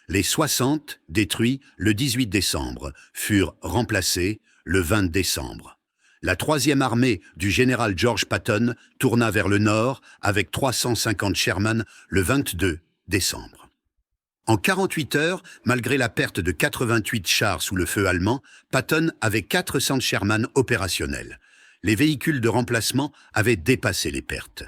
S1: Les 60 détruits le 18 décembre furent remplacés le 20 décembre. La 3e armée du général George Patton tourna vers le nord avec 350 Sherman le 22 décembre. En 48 heures, malgré la perte de 88 chars sous le feu allemand, Patton avait 400 Sherman opérationnels. Les véhicules de remplacement avaient dépassé les pertes.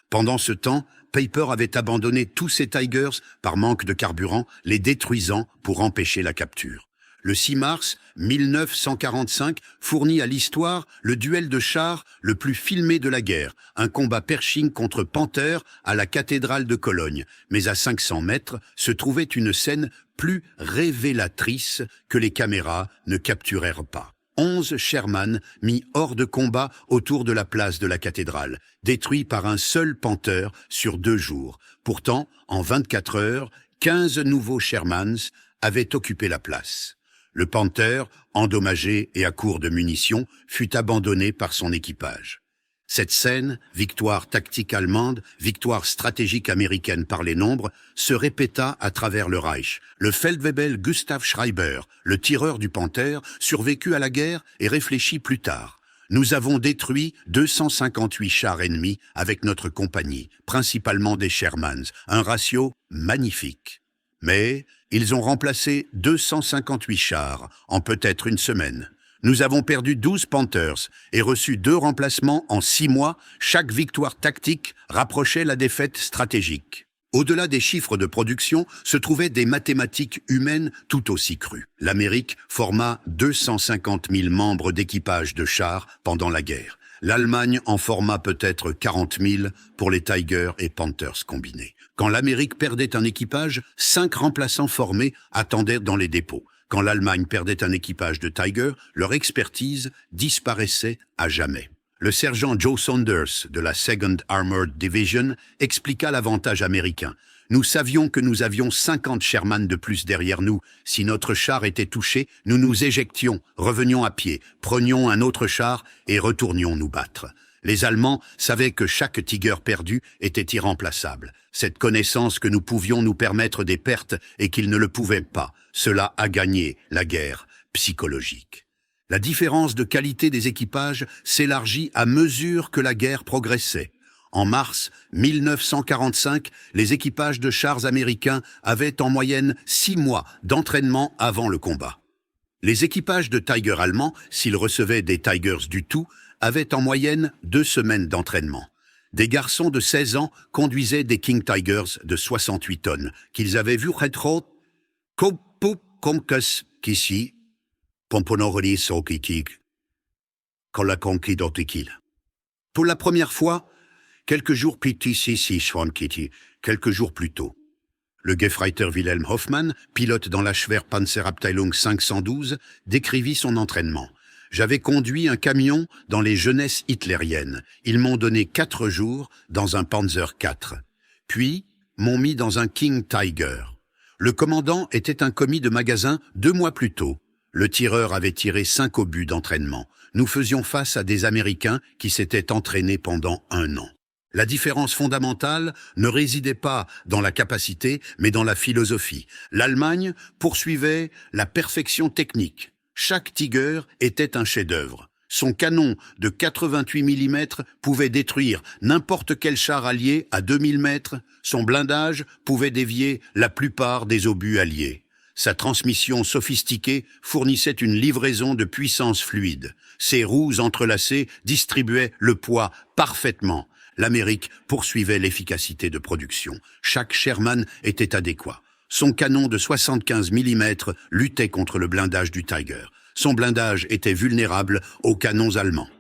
S1: Pendant ce temps, Peiper avait abandonné tous ses Tigers par manque de carburant, les détruisant pour empêcher la capture. Le 6 mars 1945 fournit à l'histoire le duel de chars le plus filmé de la guerre, un combat Pershing contre Panther à la cathédrale de Cologne. Mais à 500 mètres se trouvait une scène plus révélatrice que les caméras ne capturèrent pas. 11 Sherman mis hors de combat autour de la place de la cathédrale, détruits par un seul Panther sur 2 jours. Pourtant, en 24 heures, 15 nouveaux Shermans avaient occupé la place. Le Panther, endommagé et à court de munitions, fut abandonné par son équipage. Cette scène, victoire tactique allemande, victoire stratégique américaine par les nombres, se répéta à travers le Reich. Le Feldwebel Gustav Schreiber, le tireur du Panther, survécut à la guerre et réfléchit plus tard. Nous avons détruit 258 chars ennemis avec notre compagnie, principalement des Shermans, un ratio magnifique. Mais ils ont remplacé 258 chars en peut-être une semaine. Nous avons perdu 12 Panthers et reçu 2 remplacements en 6 mois. Chaque victoire tactique rapprochait la défaite stratégique. Au-delà des chiffres de production se trouvaient des mathématiques humaines tout aussi crues. L'Amérique forma 250 000 membres d'équipage de chars pendant la guerre. L'Allemagne en forma peut-être 40 000 pour les Tigers et Panthers combinés. Quand l'Amérique perdait un équipage, 5 remplaçants formés attendaient dans les dépôts. Quand l'Allemagne perdait un équipage de Tiger, leur expertise disparaissait à jamais. Le sergent Joe Saunders de la 2nd Armored Division expliqua l'avantage américain. Nous savions que nous avions 50 Sherman de plus derrière nous. Si notre char était touché, nous nous éjections, revenions à pied, prenions un autre char et retournions nous battre. Les Allemands savaient que chaque Tiger perdu était irremplaçable. Cette connaissance que nous pouvions nous permettre des pertes et qu'ils ne le pouvaient pas, cela a gagné la guerre psychologique. La différence de qualité des équipages s'élargit à mesure que la guerre progressait. En mars 1945, les équipages de chars américains avaient en moyenne 6 mois d'entraînement avant le combat. Les équipages de Tiger allemands, s'ils recevaient des Tigers du tout, avaient en moyenne 2 semaines d'entraînement. Des garçons de 16 ans conduisaient des King Tigers de 68 tonnes, qu'ils avaient vus redrot, kopu komkes kisi, pomponoroli sokitik, kolakonki dotikil. Pour la première fois, quelques jours quelques jours plus tôt. Le Gefreiter Wilhelm Hoffmann, pilote dans la Schwer Panzerabteilung 512, décrivit son entraînement. J'avais conduit un camion dans les jeunesses hitlériennes. Ils m'ont donné 4 jours dans un Panzer IV. Puis, m'ont mis dans un King Tiger. Le commandant était un commis de magasin 2 mois plus tôt. Le tireur avait tiré 5 obus d'entraînement. Nous faisions face à des Américains qui s'étaient entraînés pendant 1 an. La différence fondamentale ne résidait pas dans la capacité, mais dans la philosophie. L'Allemagne poursuivait la perfection technique. Chaque Tiger était un chef-d'œuvre. Son canon de 88 mm pouvait détruire n'importe quel char allié à 2000 mètres. Son blindage pouvait dévier la plupart des obus alliés. Sa transmission sophistiquée fournissait une livraison de puissance fluide. Ses roues entrelacées distribuaient le poids parfaitement. L'Amérique poursuivait l'efficacité de production. Chaque Sherman était adéquat. Son canon de 75 mm luttait contre le blindage du Tiger. Son blindage était vulnérable aux canons allemands.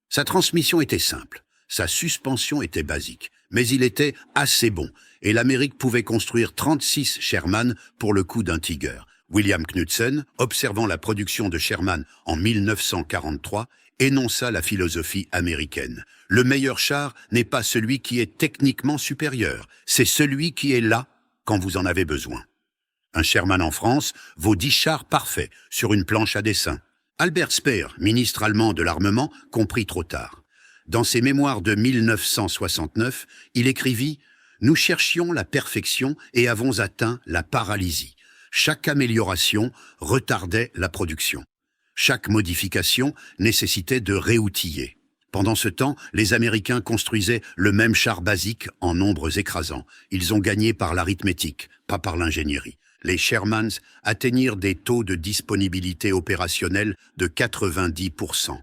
S1: Sa transmission était simple. Sa suspension était basique. Mais il était assez bon. Et l'Amérique pouvait construire 36 Sherman pour le coût d'un Tiger. William Knudsen, observant la production de Sherman en 1943, énonça la philosophie américaine. Le meilleur char n'est pas celui qui est techniquement supérieur, c'est celui qui est là quand vous en avez besoin. Un Sherman en France vaut 10 chars parfaits sur une planche à dessin. Albert Speer, ministre allemand de l'armement, comprit trop tard. Dans ses mémoires de 1969, il écrivit « Nous cherchions la perfection et avons atteint la paralysie. Chaque amélioration retardait la production. Chaque modification nécessitait de réoutiller. Pendant ce temps, les Américains construisaient le même char basique en nombres écrasants. Ils ont gagné par l'arithmétique, pas par l'ingénierie. Les Shermans atteignirent des taux de disponibilité opérationnelle de 90%.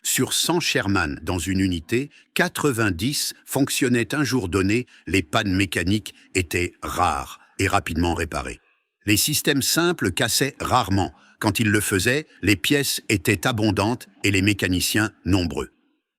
S1: Sur 100 Sherman dans une unité, 90 fonctionnaient un jour donné, les pannes mécaniques étaient rares et rapidement réparées. Les systèmes simples cassaient rarement. Quand ils le faisaient, les pièces étaient abondantes et les mécaniciens nombreux.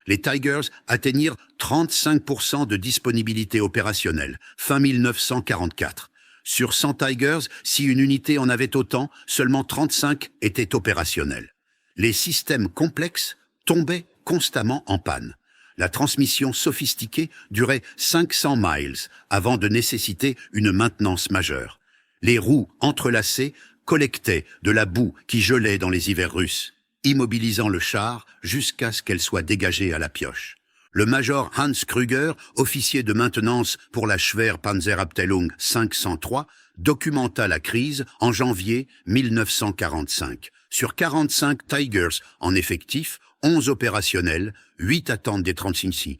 S1: Les Tigers atteignirent 35% de disponibilité opérationnelle, fin 1944. Sur 100 Tigers, si une unité en avait autant, seulement 35 étaient opérationnels. Les systèmes complexes tombaient constamment en panne. La transmission sophistiquée durait 500 miles avant de nécessiter une maintenance majeure. Les roues entrelacées collectaient de la boue qui gelait dans les hivers russes, immobilisant le char jusqu'à ce qu'elle soit dégagée à la pioche. Le major Hans Krüger, officier de maintenance pour la Schwerpanzerabteilung 503, documenta la crise en janvier 1945. Sur 45 Tigers en effectif, 11 opérationnels, 8 attendent des transmissions,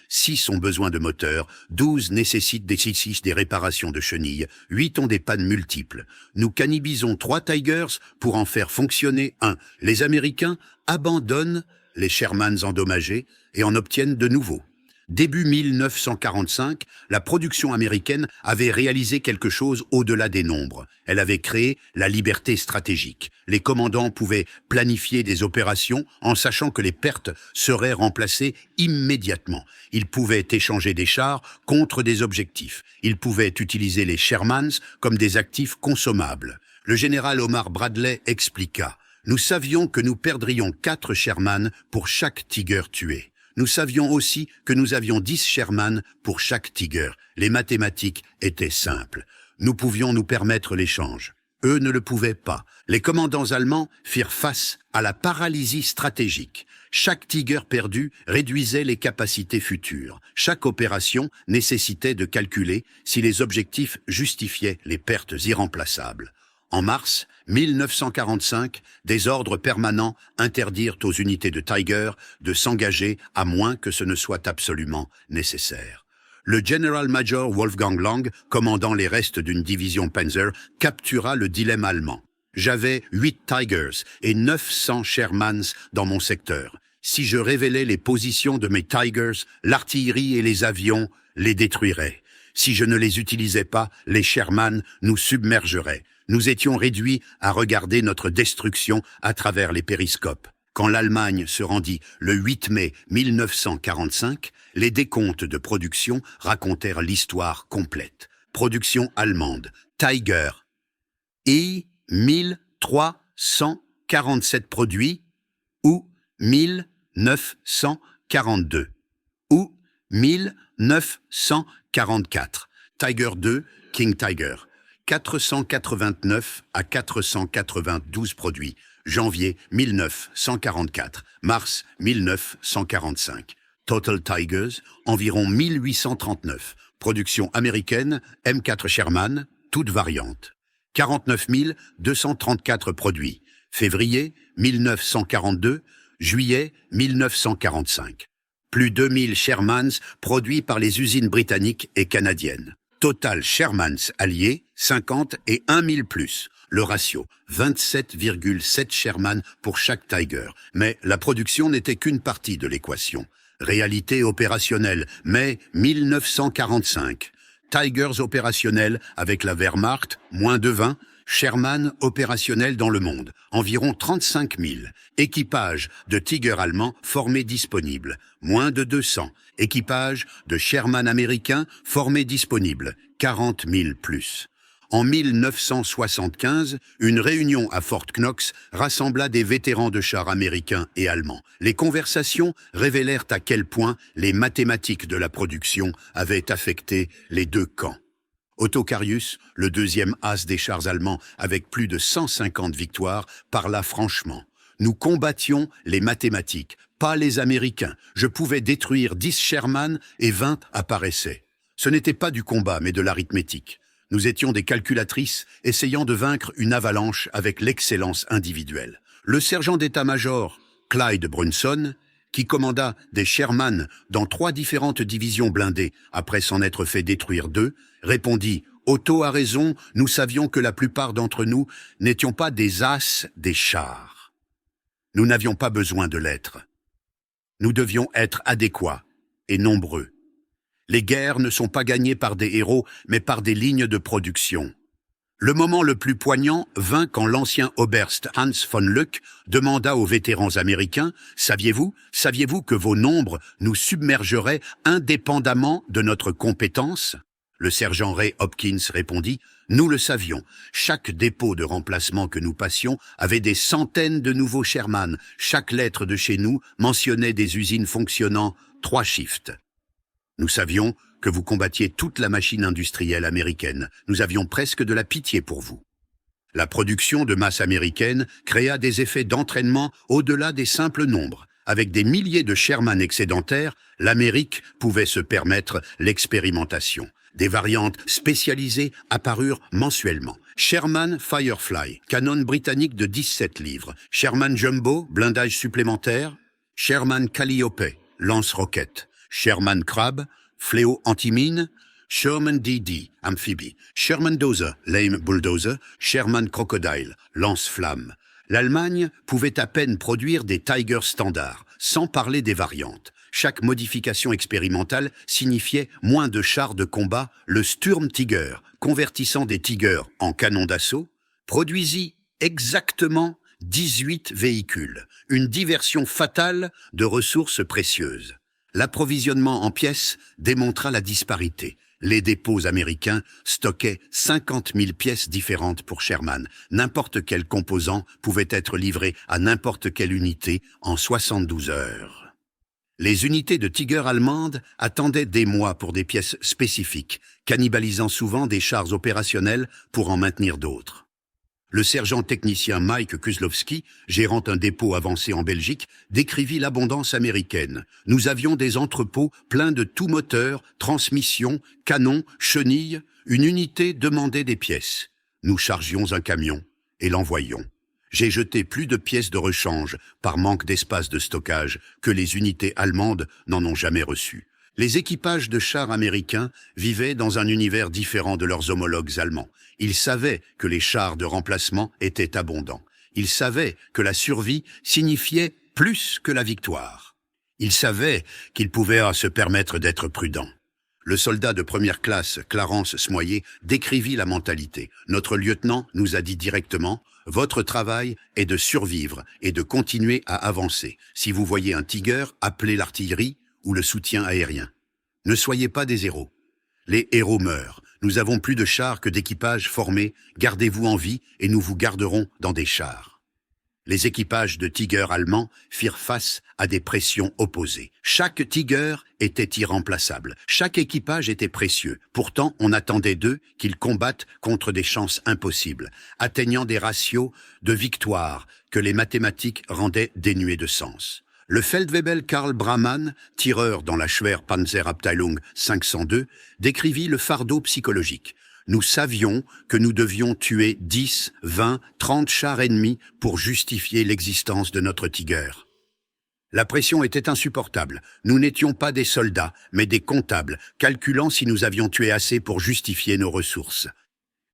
S1: 6 ont besoin de moteur, 12 nécessitent des réparations de chenilles, 8 ont des pannes multiples. Nous cannibalisons 3 Tigers pour en faire fonctionner un. Les Américains abandonnent les Shermans endommagés et en obtiennent de nouveaux. Début 1945, la production américaine avait réalisé quelque chose au-delà des nombres. Elle avait créé la liberté stratégique. Les commandants pouvaient planifier des opérations en sachant que les pertes seraient remplacées immédiatement. Ils pouvaient échanger des chars contre des objectifs. Ils pouvaient utiliser les Shermans comme des actifs consommables. Le général Omar Bradley expliqua « Nous savions que nous perdrions 4 Sherman pour chaque Tiger tué. Nous savions aussi que nous avions 10 Sherman pour chaque Tiger. Les mathématiques étaient simples. Nous pouvions nous permettre l'échange. Eux ne le pouvaient pas. Les commandants allemands firent face à la paralysie stratégique. Chaque Tiger perdu réduisait les capacités futures. Chaque opération nécessitait de calculer si les objectifs justifiaient les pertes irremplaçables. En mars 1945, des ordres permanents interdirent aux unités de Tiger de s'engager à moins que ce ne soit absolument nécessaire. Le General-Major Wolfgang Lang, commandant les restes d'une division Panzer, captura le dilemme allemand. J'avais 8 Tigers et 900 Shermans dans mon secteur. Si je révélais les positions de mes Tigers, l'artillerie et les avions les détruiraient. Si je ne les utilisais pas, les Sherman nous submergeraient. Nous étions réduits à regarder notre destruction à travers les périscopes. Quand l'Allemagne se rendit le 8 mai 1945, les décomptes de production racontèrent l'histoire complète. Production allemande, Tiger, et 1347 produits, ou 1942, ou 1944. Tiger 2, King Tiger. 489 à 492 produits, janvier 1944, mars 1945. Total Tigers, environ 1839. Production américaine, M4 Sherman, toutes variantes. 49 234 produits, Février 1942, juillet 1945. Plus 2000 Shermans produits par les usines britanniques et canadiennes. Total Shermans alliés, 50 et 1000 plus. Le ratio, 27,7 Sherman pour chaque Tiger. Mais la production n'était qu'une partie de l'équation. Réalité opérationnelle, mai 1945. Tigers opérationnels avec la Wehrmacht, moins de 20. Sherman opérationnel dans le monde, environ 35 000. Équipage de Tiger allemands formés disponibles, moins de 200. Équipage de Sherman américains formés disponibles, 40 000 plus. En 1975, une réunion à Fort Knox rassembla des vétérans de chars américains et allemands. Les conversations révélèrent à quel point les mathématiques de la production avaient affecté les deux camps. Otto Carius, le deuxième as des chars allemands avec plus de 150 victoires, parla franchement. Nous combattions les mathématiques, pas les Américains. Je pouvais détruire 10 Sherman et 20 apparaissaient. Ce n'était pas du combat, mais de l'arithmétique. Nous étions des calculatrices essayant de vaincre une avalanche avec l'excellence individuelle. Le sergent d'état-major, Clyde Brunson, qui commanda des Sherman dans 3 différentes divisions blindées après s'en être fait détruire 2, répondit « Otto a raison, nous savions que la plupart d'entre nous n'étions pas des as des chars. Nous n'avions pas besoin de l'être. Nous devions être adéquats et nombreux. Les guerres ne sont pas gagnées par des héros, mais par des lignes de production. » Le moment le plus poignant vint quand l'ancien Oberst Hans von Lück demanda aux vétérans américains « Saviez-vous que vos nombres nous submergeraient indépendamment de notre compétence ?» Le sergent Ray Hopkins répondit « Nous le savions. Chaque dépôt de remplacement que nous passions avait des centaines de nouveaux Sherman. Chaque lettre de chez nous mentionnait des usines fonctionnant 3 shifts. Nous savions que vous combattiez toute la machine industrielle américaine. Nous avions presque de la pitié pour vous. » La production de masse américaine créa des effets d'entraînement au-delà des simples nombres. Avec des milliers de Sherman excédentaires, l'Amérique pouvait se permettre l'expérimentation. Des variantes spécialisées apparurent mensuellement. Sherman Firefly, canon britannique de 17 livres. Sherman Jumbo, blindage supplémentaire. Sherman Calliope, lance-roquettes. Sherman Crab, fléau antimine. Sherman DD, amphibie. Sherman Dozer, lame bulldozer. Sherman Crocodile, lance-flamme. L'Allemagne pouvait à peine produire des Tiger standards, sans parler des variantes. Chaque modification expérimentale signifiait moins de chars de combat. Le Sturmtiger, convertissant des Tigers en canons d'assaut, produisit exactement 18 véhicules, une diversion fatale de ressources précieuses. L'approvisionnement en pièces démontra la disparité. Les dépôts américains stockaient 50 000 pièces différentes pour Sherman. N'importe quel composant pouvait être livré à n'importe quelle unité en 72 heures. Les unités de Tiger allemandes attendaient des mois pour des pièces spécifiques, cannibalisant souvent des chars opérationnels pour en maintenir d'autres. Le sergent technicien Mike Kozlowski, gérant un dépôt avancé en Belgique, décrivit l'abondance américaine. Nous avions des entrepôts pleins de tout moteur, transmission, canons, chenilles. Une unité demandait des pièces. Nous chargions un camion et l'envoyions. J'ai jeté plus de pièces de rechange par manque d'espace de stockage que les unités allemandes n'en ont jamais reçu. Les équipages de chars américains vivaient dans un univers différent de leurs homologues allemands. Ils savaient que les chars de remplacement étaient abondants. Ils savaient que la survie signifiait plus que la victoire. Ils savaient qu'ils pouvaient se permettre d'être prudents. Le soldat de première classe, Clarence Smoyer, décrivit la mentalité. Notre lieutenant nous a dit directement « Votre travail est de survivre et de continuer à avancer. Si vous voyez un Tiger, appelez l'artillerie ou le soutien aérien. Ne soyez pas des héros. Les héros meurent. Nous avons plus de chars que d'équipages formés. Gardez-vous en vie et nous vous garderons dans des chars. » Les équipages de Tiger allemands firent face à des pressions opposées. Chaque Tiger était irremplaçable. Chaque équipage était précieux. Pourtant, on attendait d'eux qu'ils combattent contre des chances impossibles, atteignant des ratios de victoire que les mathématiques rendaient dénués de sens. Le Feldwebel Karl Brahmann, tireur dans la Schwerpanzerabteilung 502, décrivit le fardeau psychologique. Nous savions que nous devions tuer 10, 20, 30 chars ennemis pour justifier l'existence de notre Tiger. La pression était insupportable. Nous n'étions pas des soldats, mais des comptables, calculant si nous avions tué assez pour justifier nos ressources.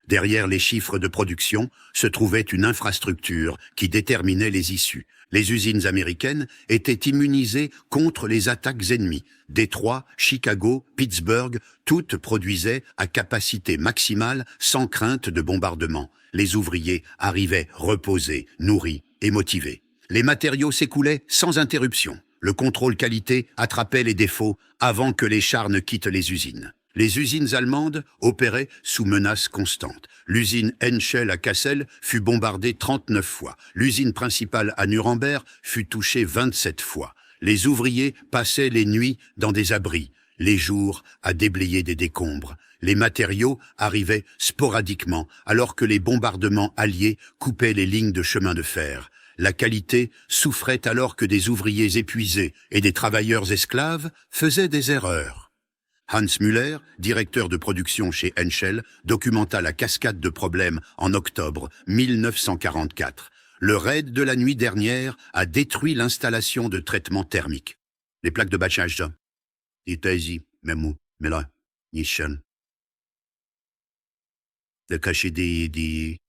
S1: Derrière les chiffres de production se trouvait une infrastructure qui déterminait les issues. Les usines américaines étaient immunisées contre les attaques ennemies. Détroit, Chicago, Pittsburgh, toutes produisaient à capacité maximale sans crainte de bombardement. Les ouvriers arrivaient reposés, nourris et motivés. Les matériaux s'écoulaient sans interruption. Le contrôle qualité attrapait les défauts avant que les chars ne quittent les usines. Les usines allemandes opéraient sous menace constante. L'usine Henschel à Kassel fut bombardée 39 fois. L'usine principale à Nuremberg fut touchée 27 fois. Les ouvriers passaient les nuits dans des abris, les jours à déblayer des décombres. Les matériaux arrivaient sporadiquement alors que les bombardements alliés coupaient les lignes de chemin de fer. La qualité souffrait alors que des ouvriers épuisés et des travailleurs esclaves faisaient des erreurs. Hans Müller, directeur de production chez Henschel, documenta la cascade de problèmes en octobre 1944. Le raid de la nuit dernière a détruit l'installation de traitement thermique. Les plaques de batchage, le cachet des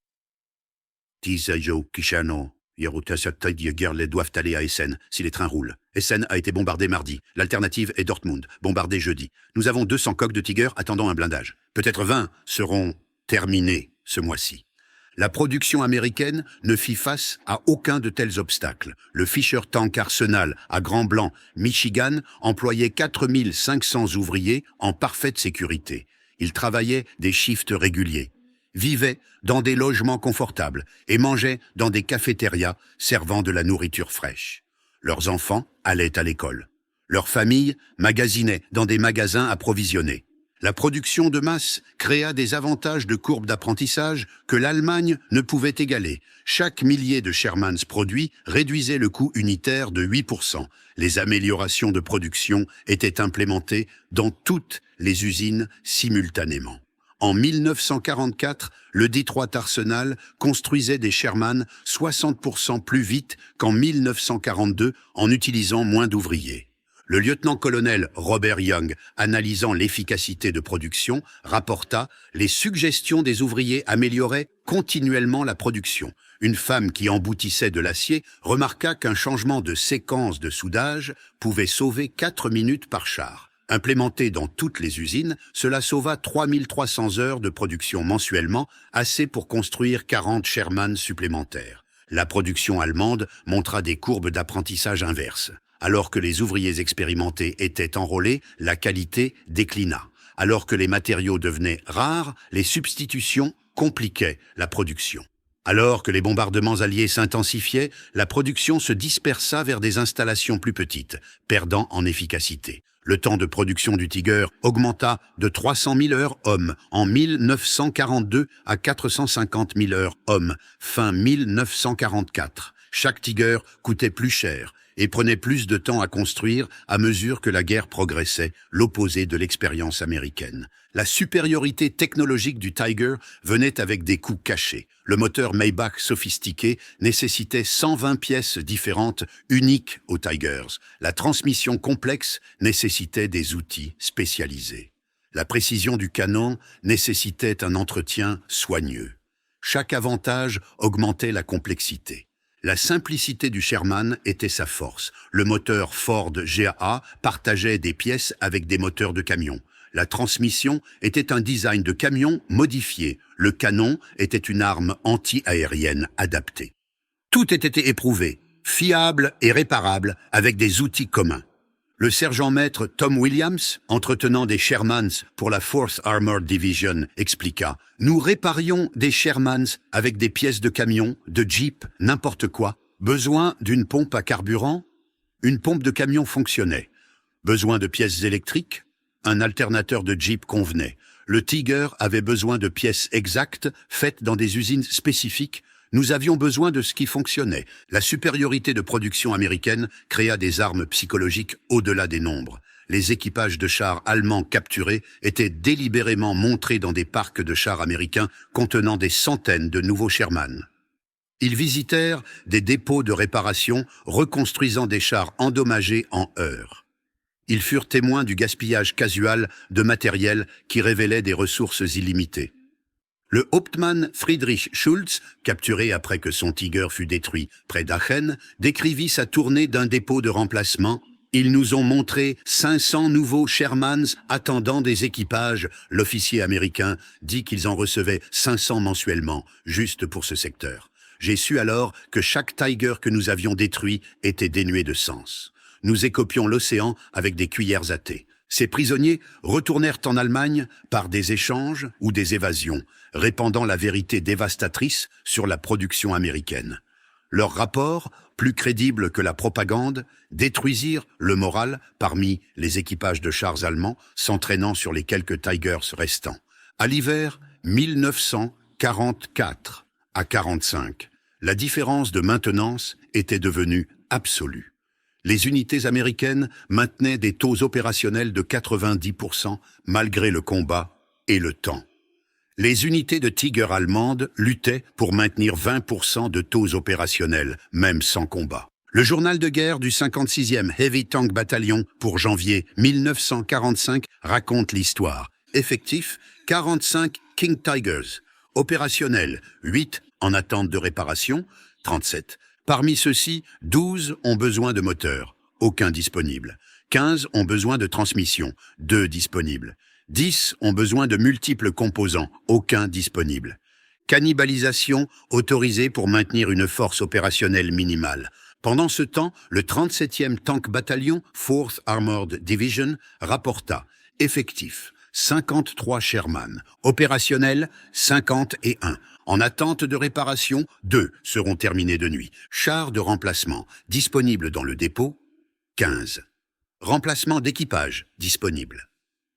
S1: les doivent aller à Essen, si les trains roulent. Essen a été bombardé mardi. L'alternative est Dortmund, bombardé jeudi. Nous avons 200 coques de Tiger attendant un blindage. Peut-être 20 seront terminés ce mois-ci. La production américaine ne fit face à aucun de tels obstacles. Le Fisher Tank Arsenal à Grand Blanc, Michigan, employait 4500 ouvriers en parfaite sécurité. Ils travaillaient des shifts réguliers, vivaient dans des logements confortables et mangeaient dans des cafétérias servant de la nourriture fraîche. Leurs enfants allaient à l'école. Leurs familles magasinaient dans des magasins approvisionnés. La production de masse créa des avantages de courbe d'apprentissage que l'Allemagne ne pouvait égaler. Chaque millier de Shermans produits réduisait le coût unitaire de 8%. Les améliorations de production étaient implémentées dans toutes les usines simultanément. En 1944, le Detroit Arsenal construisait des Sherman 60% plus vite qu'en 1942 en utilisant moins d'ouvriers. Le lieutenant-colonel Robert Young, analysant l'efficacité de production, rapporta « Les suggestions des ouvriers amélioraient continuellement la production ». Une femme qui emboutissait de l'acier remarqua qu'un changement de séquence de soudage pouvait sauver 4 minutes par char. Implémenté dans toutes les usines, cela sauva 3300 heures de production mensuellement, assez pour construire 40 Sherman supplémentaires. La production allemande montra des courbes d'apprentissage inverses. Alors que les ouvriers expérimentés étaient enrôlés, la qualité déclina. Alors que les matériaux devenaient rares, les substitutions compliquaient la production. Alors que les bombardements alliés s'intensifiaient, la production se dispersa vers des installations plus petites, perdant en efficacité. Le temps de production du Tiger augmenta de 300 000 heures hommes en 1942 à 450 000 heures hommes, fin 1944. Chaque Tiger coûtait plus cher et prenait plus de temps à construire à mesure que la guerre progressait, l'opposé de l'expérience américaine. La supériorité technologique du Tiger venait avec des coûts cachés. Le moteur Maybach sophistiqué nécessitait 120 pièces différentes, uniques aux Tigers. La transmission complexe nécessitait des outils spécialisés. La précision du canon nécessitait un entretien soigneux. Chaque avantage augmentait la complexité. La simplicité du Sherman était sa force. Le moteur Ford GAA partageait des pièces avec des moteurs de camion. La transmission était un design de camion modifié. Le canon était une arme anti-aérienne adaptée. Tout était éprouvé, fiable et réparable avec des outils communs. Le sergent-maître Tom Williams, entretenant des Shermans pour la 4th Armored Division, expliqua « Nous réparions des Shermans avec des pièces de camion, de Jeep, n'importe quoi. Besoin d'une pompe à carburant? Une pompe de camion fonctionnait. Besoin de pièces électriques? Un alternateur de Jeep convenait. Le Tiger avait besoin de pièces exactes, faites dans des usines spécifiques. Nous avions besoin de ce qui fonctionnait. La supériorité de production américaine créa des armes psychologiques au-delà des nombres. les équipages de chars allemands capturés étaient délibérément montrés dans des parcs de chars américains contenant des centaines de nouveaux Sherman. Ils visitèrent des dépôts de réparation reconstruisant des chars endommagés en heurts. Ils furent témoins du gaspillage casual de matériel qui révélait des ressources illimitées. Le Hauptmann Friedrich Schulz, capturé après que son Tiger fut détruit près d'Aachen, décrivit sa tournée d'un dépôt de remplacement. Ils nous ont montré 500 nouveaux Shermans attendant des équipages. L'officier américain dit qu'ils en recevaient 500 mensuellement, juste pour ce secteur. J'ai su alors que chaque Tiger que nous avions détruit était dénué de sens. Nous écopions l'océan avec des cuillères à thé. Ces prisonniers retournèrent en Allemagne par des échanges ou des évasions, répandant la vérité dévastatrice sur la production américaine. Leurs rapports, plus crédibles que la propagande, détruisirent le moral parmi les équipages de chars allemands s'entraînant sur les quelques Tigers restants. À l'hiver 1944 à 45, la différence de maintenance était devenue absolue. Les unités américaines maintenaient des taux opérationnels de 90% malgré le combat et le temps. Les unités de Tiger allemandes luttaient pour maintenir 20% de taux opérationnels, même sans combat. Le journal de guerre du 56e Heavy Tank Battalion pour janvier 1945 raconte l'histoire. Effectif, 45 King Tigers. Opérationnels, 8 en attente de réparation, 37. Parmi ceux-ci, 12 ont besoin de moteurs, aucun disponible. 15 ont besoin de transmission, 2 disponibles. 10 ont besoin de multiples composants, aucun disponible. Cannibalisation autorisée pour maintenir une force opérationnelle minimale. Pendant ce temps, le 37e Tank Battalion, 4th Armored Division, rapporta effectif 53 Sherman, opérationnel 51. En attente de réparation, 2 seront terminés de nuit. Chars de remplacement disponibles dans le dépôt, 15. Remplacement d'équipage disponible,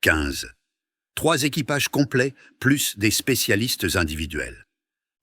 S1: 15. 3 équipages complets plus des spécialistes individuels.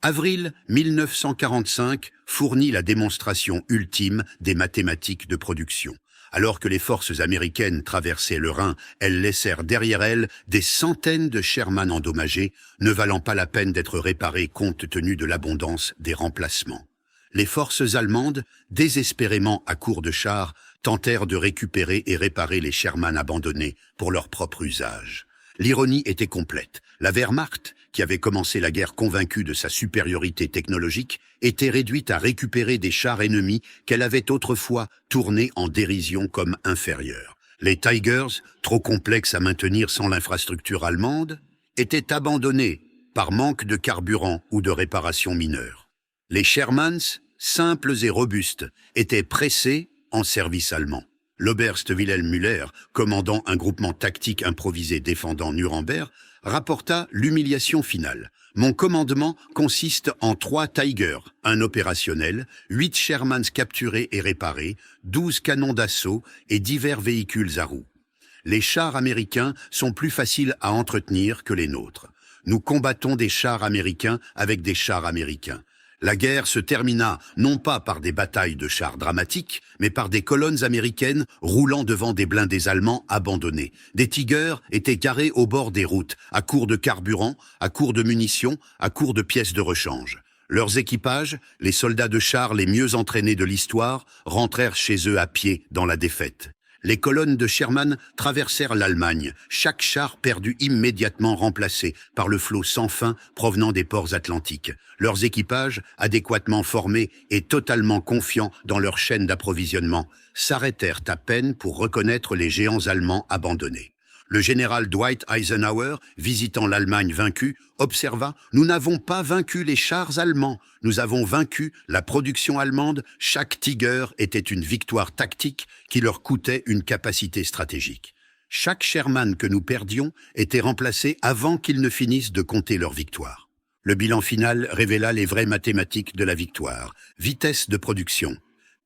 S1: Avril 1945 fournit la démonstration ultime des mathématiques de production. Alors que les forces américaines traversaient le Rhin, elles laissèrent derrière elles des centaines de Sherman endommagés, ne valant pas la peine d'être réparés compte tenu de l'abondance des remplacements. Les forces allemandes, désespérément à court de chars, tentèrent de récupérer et réparer les Sherman abandonnés pour leur propre usage. L'ironie était complète. La Wehrmacht, qui avait commencé la guerre convaincue de sa supériorité technologique, était réduite à récupérer des chars ennemis qu'elle avait autrefois tournés en dérision comme inférieurs. Les Tigers, trop complexes à maintenir sans l'infrastructure allemande, étaient abandonnés par manque de carburant ou de réparation mineure. Les Shermans, simples et robustes, étaient pressés en service allemand. L'Oberst Wilhelm Müller, commandant un groupement tactique improvisé défendant Nuremberg, rapporta l'humiliation finale. Mon commandement consiste en 3 Tigers, un opérationnel, 8 Shermans capturés et réparés, 12 canons d'assaut et divers véhicules à roues. Les chars américains sont plus faciles à entretenir que les nôtres. Nous combattons des chars américains avec des chars américains. La guerre se termina non pas par des batailles de chars dramatiques, mais par des colonnes américaines roulant devant des blindés allemands abandonnés. Des Tigers étaient garés au bord des routes, à court de carburant, à court de munitions, à court de pièces de rechange. Leurs équipages, les soldats de chars les mieux entraînés de l'histoire, rentrèrent chez eux à pied dans la défaite. Les colonnes de Sherman traversèrent l'Allemagne, chaque char perdu immédiatement remplacé par le flot sans fin provenant des ports atlantiques. Leurs équipages, adéquatement formés et totalement confiants dans leur chaîne d'approvisionnement, s'arrêtèrent à peine pour reconnaître les géants allemands abandonnés. Le général Dwight Eisenhower, visitant l'Allemagne vaincue, observa « Nous n'avons pas vaincu les chars allemands, nous avons vaincu la production allemande. Chaque Tiger était une victoire tactique qui leur coûtait une capacité stratégique. Chaque Sherman que nous perdions était remplacé avant qu'ils ne finissent de compter leur victoire. Le bilan final révéla les vraies mathématiques de la victoire. Vitesse de production.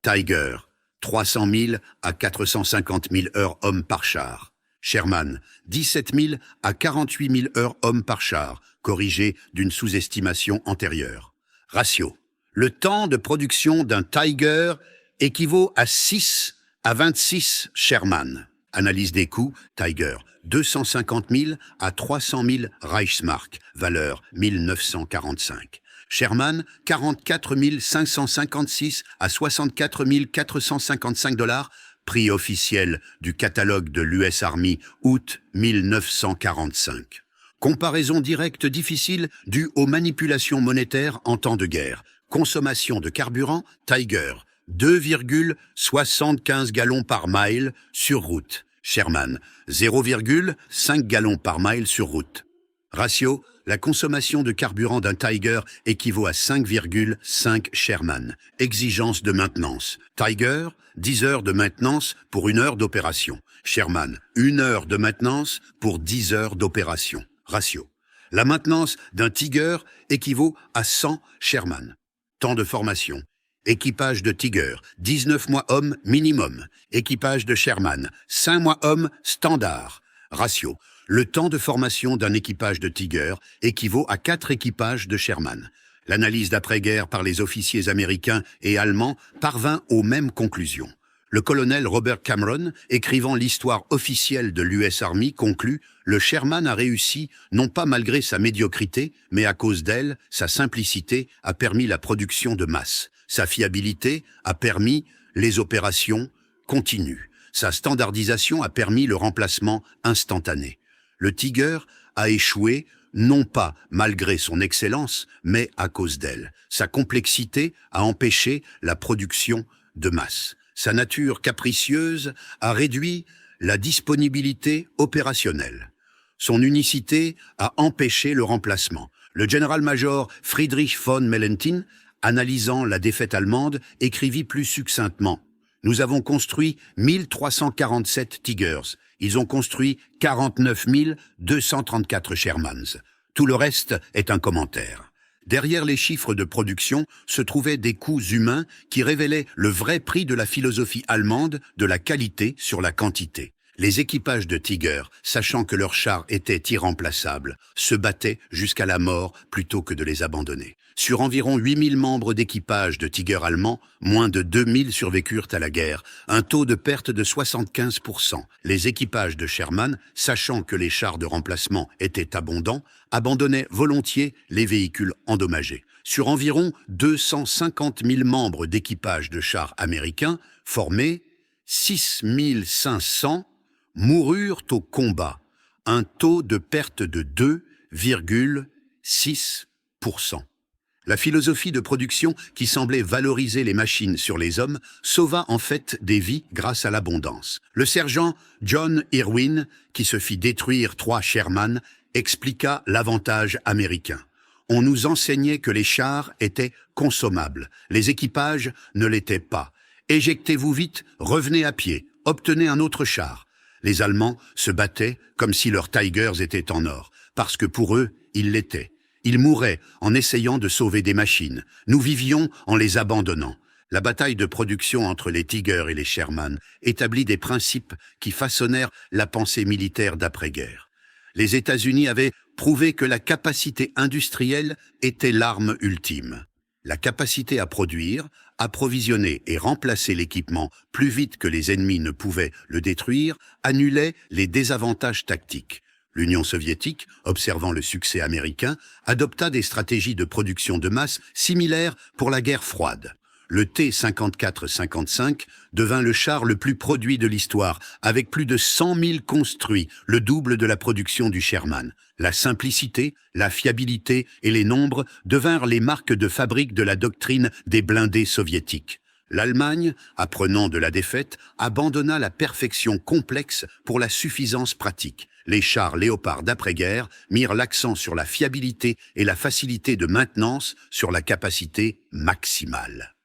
S1: Tiger, 300 000 à 450 000 heures hommes par char. Sherman, 17 000 à 48 000 heures hommes par char, corrigé d'une sous-estimation antérieure. Ratio. Le temps de production d'un Tiger équivaut à 6 à 26 Sherman. Analyse des coûts, Tiger, 250 000 à 300 000 Reichsmark, valeur 1945. Sherman, 44 556 à 64 455 $, prix officiel du catalogue de l'US Army, août 1945. Comparaison directe difficile due aux manipulations monétaires en temps de guerre. Consommation de carburant, Tiger, 2,75 gallons par mile sur route. Sherman, 0,5 gallons par mile sur route. Ratio, la consommation de carburant d'un Tiger équivaut à 5,5 Sherman. Exigence de maintenance. Tiger, 10 heures de maintenance pour 1 heure d'opération. Sherman, 1 heure de maintenance pour 10 heures d'opération. Ratio. La maintenance d'un Tiger équivaut à 100 Sherman. Temps de formation. Équipage de Tiger, 19 mois hommes minimum. Équipage de Sherman, 5 mois hommes standard. Ratio. Le temps de formation d'un équipage de Tiger équivaut à 4 équipages de Sherman. L'analyse d'après-guerre par les officiers américains et allemands parvint aux mêmes conclusions. Le colonel Robert Cameron, écrivant l'histoire officielle de l'US Army, conclut « Le Sherman a réussi, non pas malgré sa médiocrité, mais à cause d'elle, sa simplicité a permis la production de masse. Sa fiabilité a permis les opérations continues. Sa standardisation a permis le remplacement instantané. Le Tiger a échoué, non pas malgré son excellence, mais à cause d'elle. Sa complexité a empêché la production de masse. Sa nature capricieuse a réduit la disponibilité opérationnelle. Son unicité a empêché le remplacement. Le général-major Friedrich von Mellenthin, analysant la défaite allemande, écrivit plus succinctement « Nous avons construit 1347 Tigers. Ils ont construit 49 234 Shermans. Tout le reste est un commentaire. » Derrière les chiffres de production se trouvaient des coûts humains qui révélaient le vrai prix de la philosophie allemande de la qualité sur la quantité. Les équipages de Tiger, sachant que leurs chars étaient irremplaçables, se battaient jusqu'à la mort plutôt que de les abandonner. Sur environ 8000 membres d'équipage de Tiger allemands, moins de 2000 survécurent à la guerre, un taux de perte de 75%. Les équipages de Sherman, sachant que les chars de remplacement étaient abondants, abandonnaient volontiers les véhicules endommagés. Sur environ 250 000 membres d'équipage de chars américains formés, 6500 moururent au combat, un taux de perte de 2,6%. La philosophie de production qui semblait valoriser les machines sur les hommes sauva en fait des vies grâce à l'abondance. Le sergent John Irwin, qui se fit détruire 3 Sherman, expliqua l'avantage américain. On nous enseignait que les chars étaient consommables, les équipages ne l'étaient pas. Éjectez-vous vite, revenez à pied, obtenez un autre char. Les Allemands se battaient comme si leurs Tigers étaient en or, parce que pour eux, ils l'étaient. Ils mouraient en essayant de sauver des machines. Nous vivions en les abandonnant. La bataille de production entre les Tiger et les Sherman établit des principes qui façonnèrent la pensée militaire d'après-guerre. Les États-Unis avaient prouvé que la capacité industrielle était l'arme ultime. La capacité à produire, approvisionner et remplacer l'équipement plus vite que les ennemis ne pouvaient le détruire annulait les désavantages tactiques. L'Union soviétique, observant le succès américain, adopta des stratégies de production de masse similaires pour la guerre froide. Le T-54-55 devint le char le plus produit de l'histoire, avec plus de 100 000 construits, le double de la production du Sherman. La simplicité, la fiabilité et les nombres devinrent les marques de fabrique de la doctrine des blindés soviétiques. L'Allemagne, apprenant de la défaite, abandonna la perfection complexe pour la suffisance pratique. Les chars Léopard d'après-guerre mirent l'accent sur la fiabilité et la facilité de maintenance sur la capacité maximale.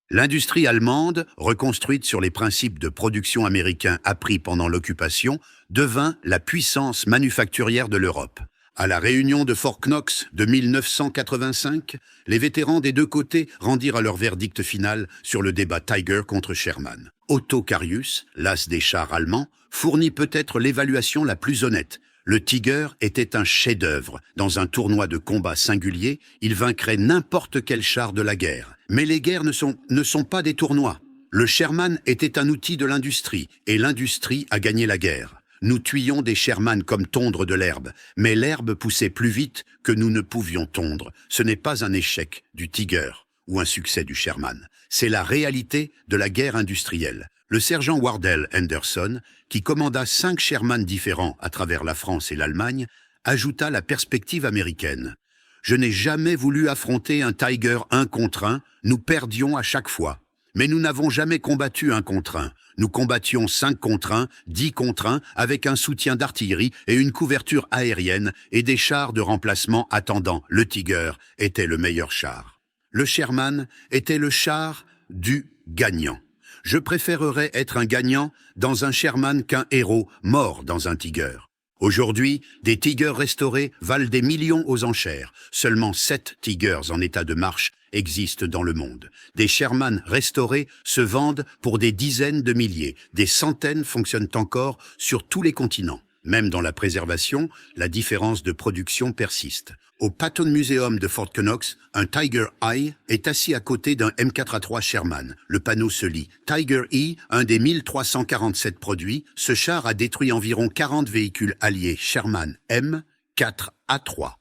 S1: L'industrie allemande, reconstruite sur les principes de production américains appris pendant l'occupation, devint la puissance manufacturière de l'Europe. À la réunion de Fort Knox de 1985, les vétérans des deux côtés rendirent leur verdict final sur le débat Tiger contre Sherman. Otto Carius, l'as des chars allemands, fournit peut-être l'évaluation la plus honnête. Le Tiger était un chef-d'œuvre. Dans un tournoi de combat singulier, il vaincrait n'importe quel char de la guerre. Mais les guerres ne sont pas des tournois. Le Sherman était un outil de l'industrie, et l'industrie a gagné la guerre. Nous tuions des Sherman comme tondre de l'herbe, mais l'herbe poussait plus vite que nous ne pouvions tondre. Ce n'est pas un échec du Tiger ou un succès du Sherman. C'est la réalité de la guerre industrielle. Le sergent Wardell Henderson, qui commanda 5 Sherman différents à travers la France et l'Allemagne, ajouta la perspective américaine. « Je n'ai jamais voulu affronter un Tiger 1 contre 1, nous perdions à chaque fois. Mais nous n'avons jamais combattu 1 contre 1. Nous combattions 5 contre 1, 10 contre 1, avec un soutien d'artillerie et une couverture aérienne et des chars de remplacement attendant. Le Tiger était le meilleur char. Le Sherman était le char du gagnant. Je préférerais être un gagnant dans un Sherman qu'un héros mort dans un Tiger. Aujourd'hui, des Tigers restaurés valent des millions aux enchères. Seulement 7 Tigers en état de marche existent dans le monde. Des Sherman restaurés se vendent pour des dizaines de milliers. Des centaines fonctionnent encore sur tous les continents. Même dans la préservation, la différence de production persiste. Au Patton Museum de Fort Knox, un Tiger I est assis à côté d'un M4A3 Sherman. Le panneau se lit « Tiger E, un des 1347 produits. Ce char a détruit environ 40 véhicules alliés Sherman M4A3.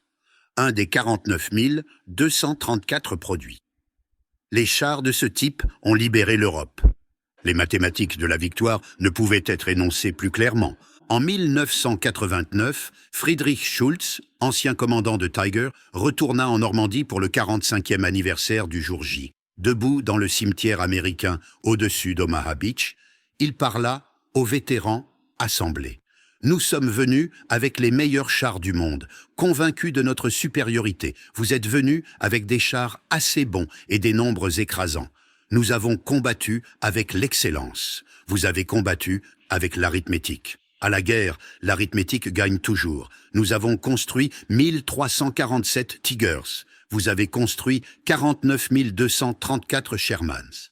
S1: Un des 49 234 produits. » Les chars de ce type ont libéré l'Europe. Les mathématiques de la victoire ne pouvaient être énoncées plus clairement. En 1989, Friedrich Schulz, ancien commandant de Tiger, retourna en Normandie pour le 45e anniversaire du jour J. Debout dans le cimetière américain au-dessus d'Omaha Beach, il parla aux vétérans assemblés. « Nous sommes venus avec les meilleurs chars du monde, convaincus de notre supériorité. Vous êtes venus avec des chars assez bons et des nombres écrasants. Nous avons combattu avec l'excellence. Vous avez combattu avec l'arithmétique. À la guerre, l'arithmétique gagne toujours. Nous avons construit 1347 Tigers. Vous avez construit 49 234 Shermans.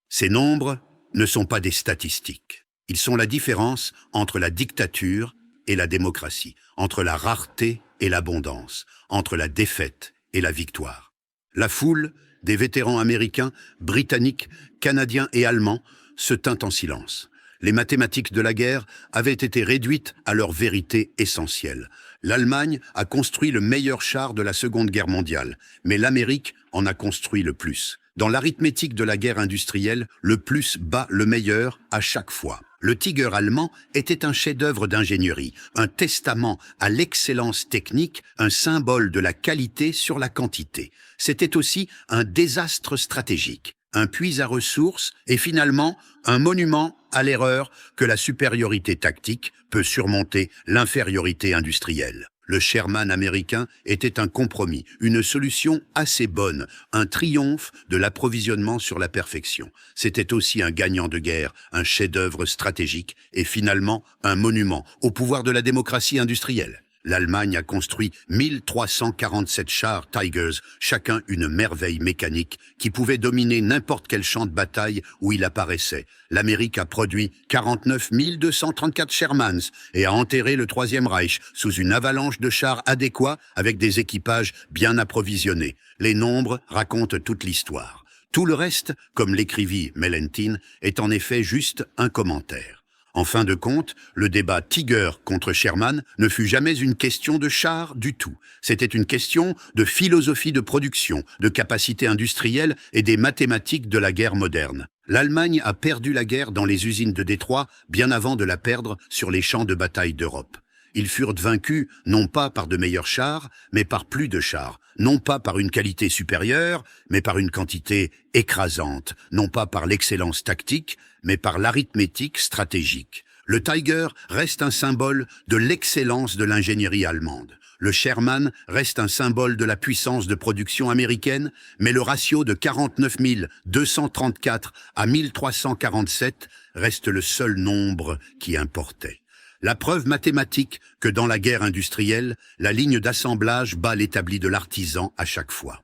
S1: Ces nombres ne sont pas des statistiques. Ils sont la différence entre la dictature et la démocratie, entre la rareté et l'abondance, entre la défaite et la victoire. La foule des vétérans américains, britanniques, canadiens et allemands se tint en silence. Les mathématiques de la guerre avaient été réduites à leur vérité essentielle. L'Allemagne a construit le meilleur char de la Seconde Guerre mondiale, mais l'Amérique en a construit le plus. Dans l'arithmétique de la guerre industrielle, le plus bat le meilleur à chaque fois. Le Tiger allemand était un chef-d'œuvre d'ingénierie, un testament à l'excellence technique, un symbole de la qualité sur la quantité. C'était aussi un désastre stratégique, un puits à ressources et finalement un monument à l'erreur que la supériorité tactique peut surmonter l'infériorité industrielle. Le Sherman américain était un compromis, une solution assez bonne, un triomphe de l'approvisionnement sur la perfection. C'était aussi un gagnant de guerre, un chef-d'œuvre stratégique et finalement un monument au pouvoir de la démocratie industrielle. L'Allemagne a construit 1347 chars Tigers, chacun une merveille mécanique qui pouvait dominer n'importe quel champ de bataille où il apparaissait. L'Amérique a produit 49 234 Shermans et a enterré le Troisième Reich sous une avalanche de chars adéquats avec des équipages bien approvisionnés. Les nombres racontent toute l'histoire. Tout le reste, comme l'écrivit Mellenthin, est en effet juste un commentaire. En fin de compte, le débat Tiger contre Sherman ne fut jamais une question de char du tout. C'était une question de philosophie de production, de capacité industrielle et des mathématiques de la guerre moderne. L'Allemagne a perdu la guerre dans les usines de Détroit bien avant de la perdre sur les champs de bataille d'Europe. Ils furent vaincus non pas par de meilleurs chars, mais par plus de chars. Non pas par une qualité supérieure, mais par une quantité écrasante. Non pas par l'excellence tactique, mais par l'arithmétique stratégique. Le Tiger reste un symbole de l'excellence de l'ingénierie allemande. Le Sherman reste un symbole de la puissance de production américaine, mais le ratio de 49 234 à 1347 reste le seul nombre qui importait. La preuve mathématique que dans la guerre industrielle, la ligne d'assemblage bat l'établi de l'artisan à chaque fois.